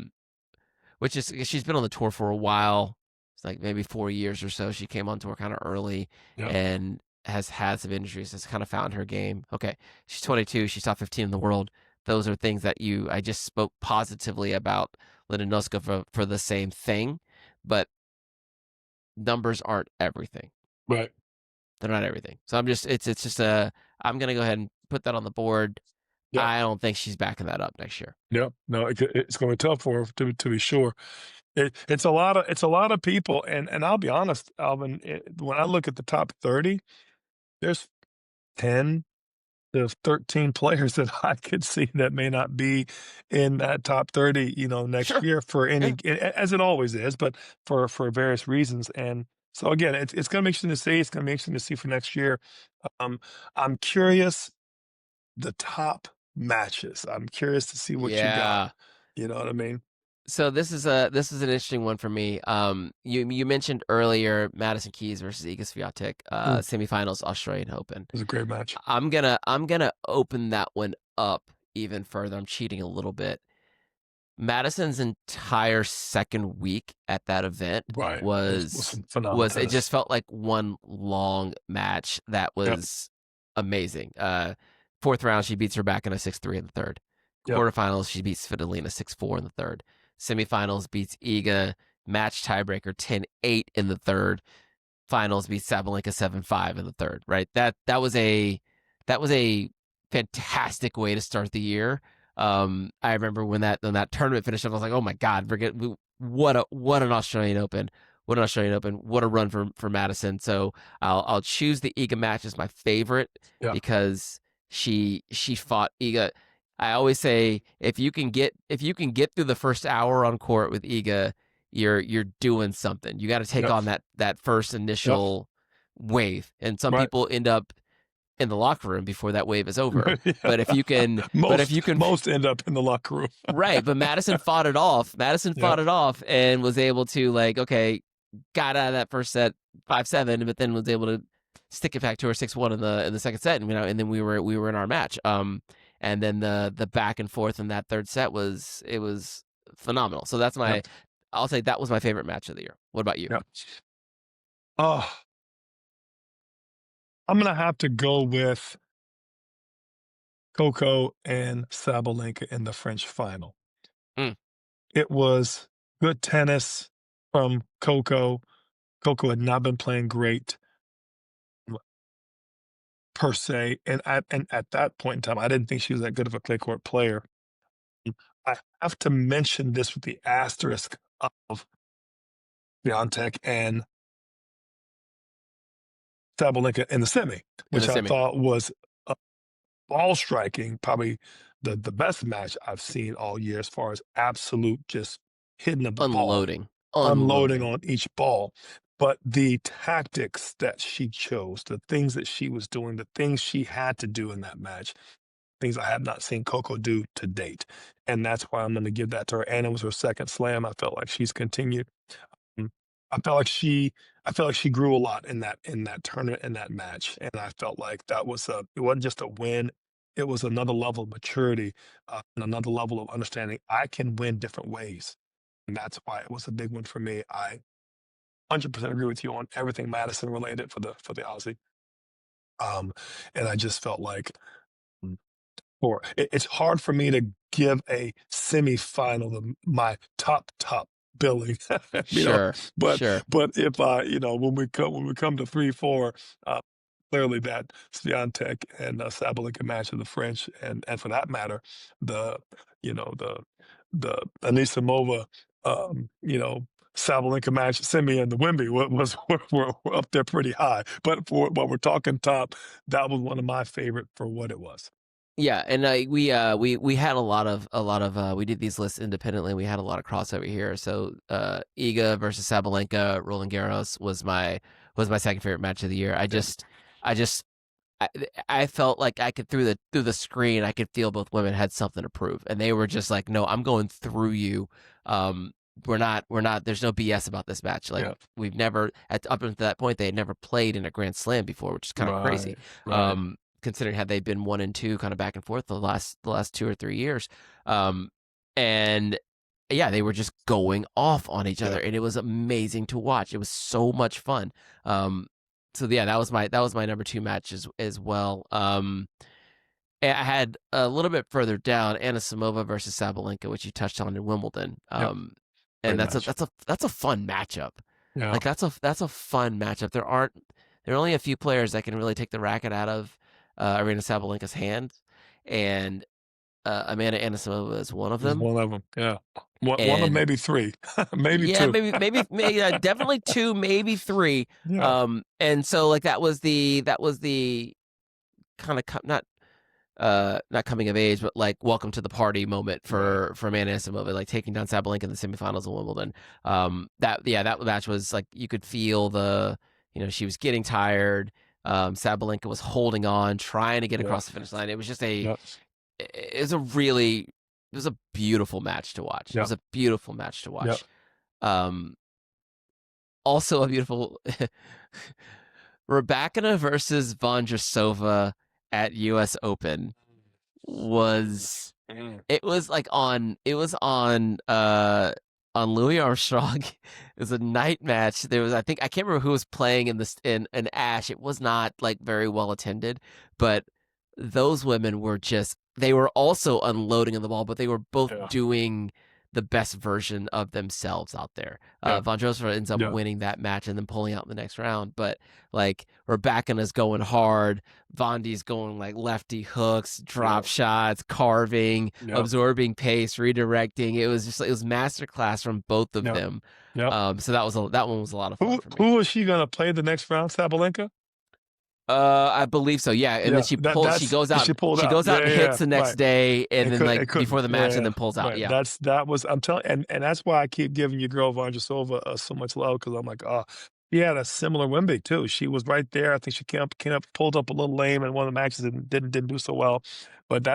which is, she's been on the tour for a while. It's like maybe 4 years or so. She came on tour kind of early and has had some injuries. Has kind of found her game. Okay, she's 22. She's top 15 in the world. Those are things that I just spoke positively about Linda Nosková for the same thing, but numbers aren't everything. Right. They're not everything. So I'm just I'm gonna go ahead and put that on the board. Yeah. I don't think she's backing that up next year. Yeah. No, it's going to be tough for her to be sure. It's a lot of people, and I'll be honest, Alvin. When I look at the top 30, there's 10 of 13 players that I could see that may not be in that top 30, next Sure. year for Yeah. as it always is, but for various reasons. And so again, it's going to be interesting to see. It's going to be interesting to see for next year. Um, I'm curious the top matches. I'm curious to see what you got. Yeah. You know what I mean? So this is an interesting one for me. You mentioned earlier Madison Keys versus Iga Swiatek, Mm, semifinals Australian Open. it was a great match. I'm gonna open that one up even further. I'm cheating a little bit. Madison's entire second week at that event Right. Was was some phenomenal it tennis. just felt like one long match that Yep. was amazing. Fourth round, she beats her back in a 6-3 in the third. Yep. Quarterfinals, she beats Svitolina 6-4 in the third. Semifinals beats Iga, match tiebreaker 10-8 in the third. Finals beats Sabalenka 7-5 in the third. Right? That was a fantastic way to start the year. I remember when that tournament finished up, I was like, oh my God, what an Australian Open. What an Australian Open. What a run for Madison. So I'll choose the Iga match as my favorite Yeah. because she fought Iga. I always say if you can get through the first hour on court with Iga, you're doing something. You got to take Yep. on that first initial wave. And some Right. people end up in the locker room before that wave is over. Yeah. But if you can, most end up in the locker room. right. But Madison fought it off. Yep. And was able to okay, got out of that first set 5-7, but then was able to stick it back to her 6-1 in the second set, and then we were in our match. And then the back and forth in that third set was phenomenal. So that's Yep. I'll say that was my favorite match of the year. What about you? Yep. I'm gonna have to go with Coco and Sabalenka in the French final. Mm. It was good tennis from Coco. Coco had not been playing great per se, and at that point in time, I didn't think she was that good of a clay court player. I have to mention this with the asterisk of Swiatek and Sabalenka in the semi, which I thought was ball striking, probably the best match I've seen all year as far as absolute just hitting of the Unloading. ball, unloading on each ball. But the tactics that she chose, the things that she was doing, the things she had to do in that match, things I have not seen Coco do to date. And that's why I'm going to give that to her. And it was her second slam. I felt like she's continued. Mm, I felt like she grew a lot in that tournament, in that match. And I felt like that was it wasn't just a win. It was another level of maturity, and another level of understanding. I can win different ways. And that's why it was a big one for me. I 100% agree with you on everything Madison related for the Aussie. And I just felt like it's hard for me to give a semifinal my top billing, Sure. But Sure. if I, when we come to 3-4, clearly that Swiatek and Sabalenka match of the French, and for that matter, the the Anisimova, Sabalenka match semi and the Wemby were up there pretty high. But for what we're talking top, that was one of my favorite for what it was. Yeah, and we had a lot of we did these lists independently. We had a lot of crossover here. So Iga versus Sabalenka, Roland Garros was my second favorite match of the year. I felt like I could through the screen I could feel both women had something to prove, and they were just like, no, I'm going through you. We're not. There's no BS about this match. Like we've never up until that point they had never played in a Grand Slam before, which is kind of crazy. Right. Considering had they been 1 and 2 kind of back and forth the last 2 or 3 years. And yeah, they were just going off on each other, and it was amazing to watch. It was so much fun. So yeah, that was my number 2 match as well. I had a little bit further down Anisimova versus Sabalenka, which you touched on in Wimbledon. And that's a fun matchup. Yeah. Like that's a fun matchup. There are only a few players that can really take the racket out of Aryna Sabalenka's hand, and Amanda Anisimova is one of them. One of them, yeah. One of maybe 3, maybe 2. maybe definitely 2, maybe 3. Yeah. And so like that was the kind of not not coming of age, but like welcome to the party moment for Amanda Anisimova, like taking down Sabalenka in the semifinals of Wimbledon. That match was like you could feel she was getting tired. Sabalenka was holding on, trying to get across the finish line. It was just it was a beautiful match to watch. It was a beautiful match to watch. Also a beautiful Rybakina versus Vondrousova at US Open was on Louis Armstrong. It was a night match. There was I can't remember who was playing in Ash. It was not like very well attended, but those women were they were also unloading on the ball, but they were both doing the best version of themselves out there. Vondrousova ends up winning that match and then pulling out in the next round. But like Rybakina's going hard, Vondi's going like lefty hooks, drop shots, carving, absorbing pace, redirecting. It was masterclass from both of them. So that one was a lot of fun for me. Who is she gonna play the next round? Sabalenka? I believe so. Yeah, and then she goes out and hits the next day, and then before the match, and then pulls out. Yeah, I'm telling, and that's why I keep giving your girl Vondrousova so much love, because I'm like, yeah, that's similar Wemby too. She was right there. I think she came up, pulled up a little lame in one of the matches and didn't do so well. But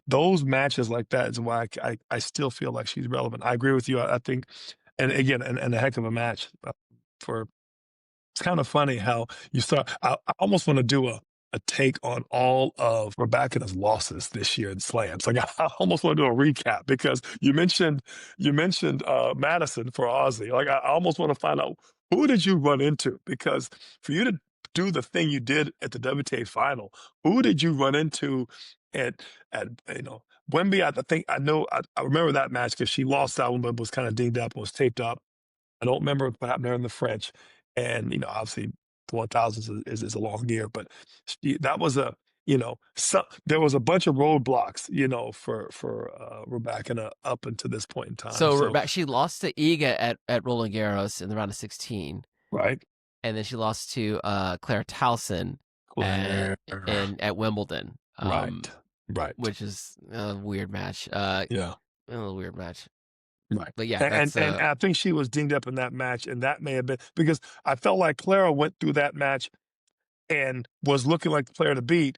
those matches like that is why I still feel like she's relevant. I agree with you. I think, and again, and a heck of a match for. It's kind of funny how you start. I almost want to do a take on all of Rybakina's losses this year in slams. Like I almost want to do a recap, because you mentioned Madison for Aussie. Like I almost want to find out, who did you run into? Because for you to do the thing you did at the WTA final, who did you run into at Wemby? I remember that match because she lost that one, but was kind of dinged up and was taped up. I don't remember what happened there in the French. And, obviously 1,000 is a long year, but that was there was a bunch of roadblocks, for Rybakina up until this point in time. So she lost to Iga at Roland Garros in the round of 16. Right. And then she lost to Claire Towson at Wimbledon. Right. Which is a weird match. A little weird match. Right. But yeah, and I think she was dinged up in that match, and that may have been because I felt like Clara went through that match and was looking like the player to beat,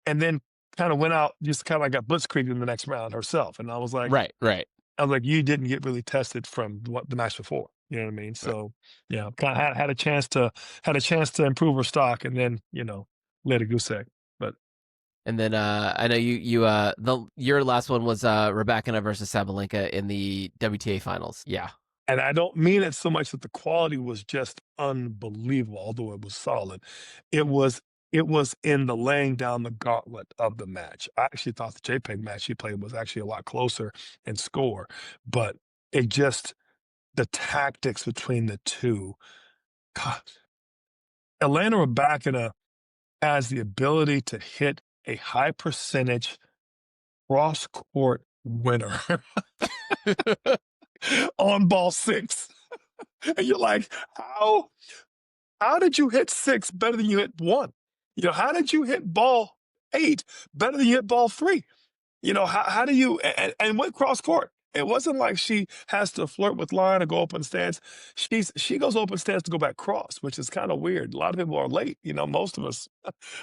and then kind of went out, just kind of like got blitzkrieged in the next round herself. And I was like, right. I was like, you didn't get really tested from the match before. You know what I mean? So yeah, kind of had a chance to improve her stock, and then let a goose egg. And then I know your last one was Rybakina versus Sabalenka in the WTA finals. Yeah. And I don't mean it so much that the quality was just unbelievable, although it was solid. It was in the laying down the gauntlet of the match. I actually thought the JPEG match she played was actually a lot closer in score, but the tactics between the two. God, Elena Rybakina has the ability to hit a high percentage cross-court winner on ball 6. And you're like, how did you hit 6 better than you hit 1? How did you hit ball 8 better than you hit ball 3? How do you, and went cross-court. It wasn't like she has to flirt with line or go open stance. She goes open stance to go back cross, which is kind of weird. A lot of people are late. Most of us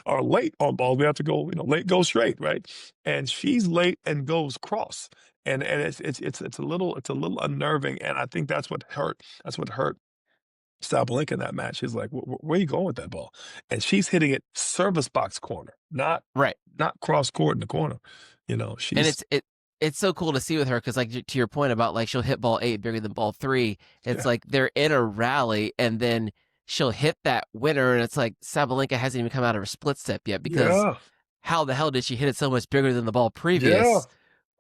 are late on balls. We have to go, late go straight, right? And she's late and goes cross, and it's a little unnerving. And I think that's what hurt. That's what hurt Sabalenka in that match. He's like, where are you going with that ball? And she's hitting it service box corner, not cross court in the corner. She's It's so cool to see with her, because like to your point about like she'll hit ball 8 bigger than ball 3. It's like they're in a rally and then she'll hit that winner, and it's like Sabalenka hasn't even come out of her split step yet, because how the hell did she hit it so much bigger than the ball previous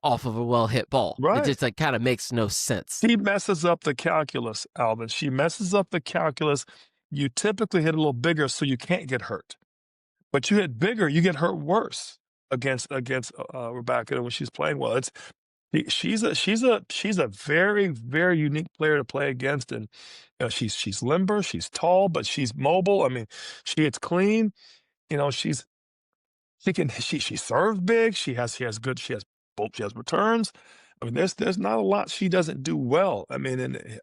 off of a well hit ball? Right. It just like kind of makes no sense. She messes up the calculus, Alvin. She messes up the calculus. You typically hit a little bigger so you can't get hurt, but you hit bigger, you get hurt worse against Rybakina when she's playing well. She's a very, very unique player to play against, and she's limber, she's tall, but she's mobile. I mean, she hits clean. She's she serves big. She has returns. I mean, there's not a lot she doesn't do well. I mean, and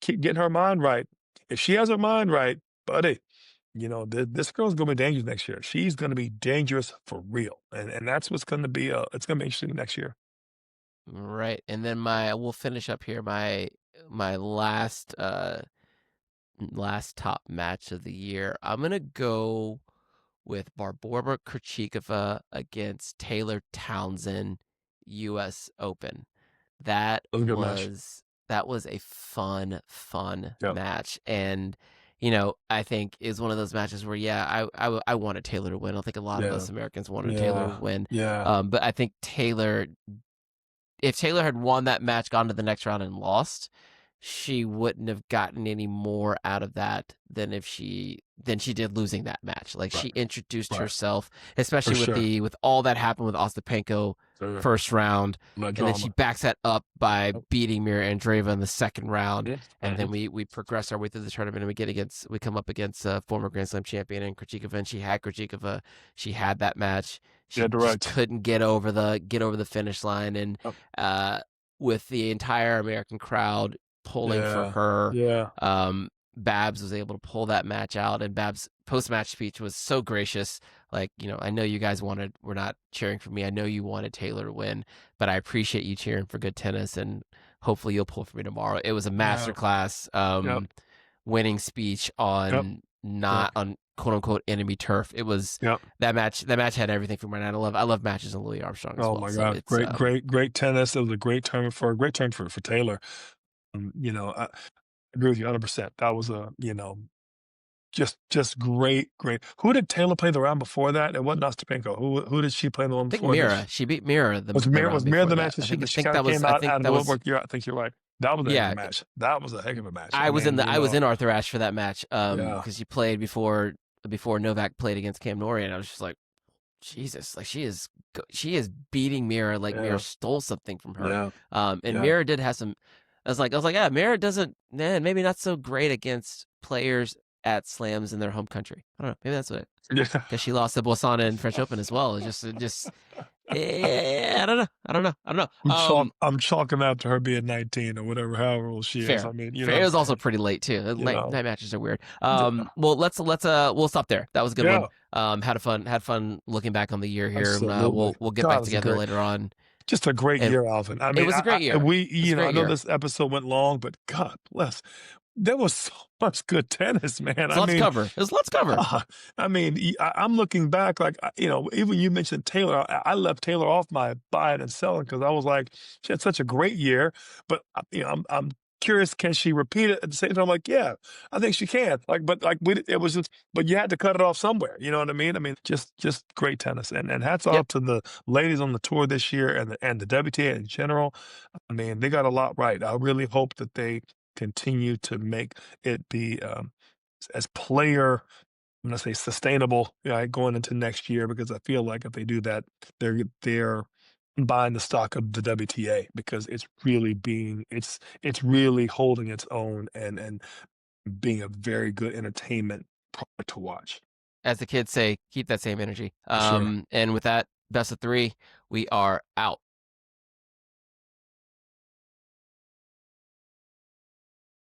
keep getting her mind right. If she has her mind right, buddy, this girl's gonna be dangerous next year. She's gonna be dangerous for real, and that's what's gonna be. It's gonna be interesting next year. Right. And then we'll finish up here. My last top match of the year. I'm gonna go with Barbora Krejcikova against Taylor Townsend, U.S. Open. That That was a good match. was a fun Yep. match, and I think is one of those matches where I wanted Taylor to win. I don't think a lot of Yeah. us Americans wanted Taylor to win. Yeah. But I think if Taylor had won that match, gone to the next round and lost, she wouldn't have gotten any more out of that than she did losing that match. Like, she introduced herself, especially with all that happened with Ostapenko first round, and then she backs that up by beating Mira Andreeva in the second round, and then we progress our way through the tournament, and we come up against a former Grand Slam champion in Krejcikova, and she had that match. She just couldn't get over the finish line, and with the entire American crowd pulling for her, Babs was able to pull that match out, and Babs' post-match speech was so gracious. Like, I know you guys were not cheering for me. I know you wanted Taylor to win, but I appreciate you cheering for good tennis, and hopefully you'll pull for me tomorrow. It was a masterclass winning speech on on quote unquote enemy turf. It was that match had everything for me. And I love matches in Louis Armstrong as well. Oh my God. Great tennis. It was a great turn for Taylor. I agree with you 100%. That was just great. Who did Taylor play the round before that? It wasn't Ostapenko. Who did she play the one before? I think Mira. She beat Mira. Was Mira the match that she kind of came out of the woodwork? I think you're right. That was a heck of a match. That was a heck of a match. I was in Arthur Ashe for that match because she played before Novak played against Cam Norrie, and I was just like, Jesus, like she is beating Mira like Mira stole something from her. And Mira did have some. I was like, yeah, Mira doesn't, maybe not so great against players at slams in their home country. I don't know. Maybe that's what it is. Because she lost to Bossana in French Open as well. It's just I don't know. I'm chalking out to her being 19 or whatever, however old she is. I mean, fair. It was also pretty late too. Night matches are weird. Well, we'll stop there. That was a good one. Had fun looking back on the year here. We'll get back together later on. Just a great year, Alvin. I mean, it was a great year. I know this episode went long, but God bless. There was so much good tennis, man. Let's cover. I mean, I'm looking back, like, even you mentioned Taylor. I left Taylor off my buying and selling because I was like, she had such a great year. But I'm curious, can she repeat it at the same time? I'm like, yeah, I think she can. But you had to cut it off somewhere. You know what I mean? I mean, just great tennis, and hats off to the ladies on the tour this year and the WTA in general. I mean, they got a lot right. I really hope that they continue to make it be as player, I'm going to say sustainable, going into next year, because I feel like if they do that, they're buying the stock of the WTA, because it's really holding its own and being a very good entertainment product to watch. As the kids say, keep that same energy. Sure. And with that, best of three, we are out.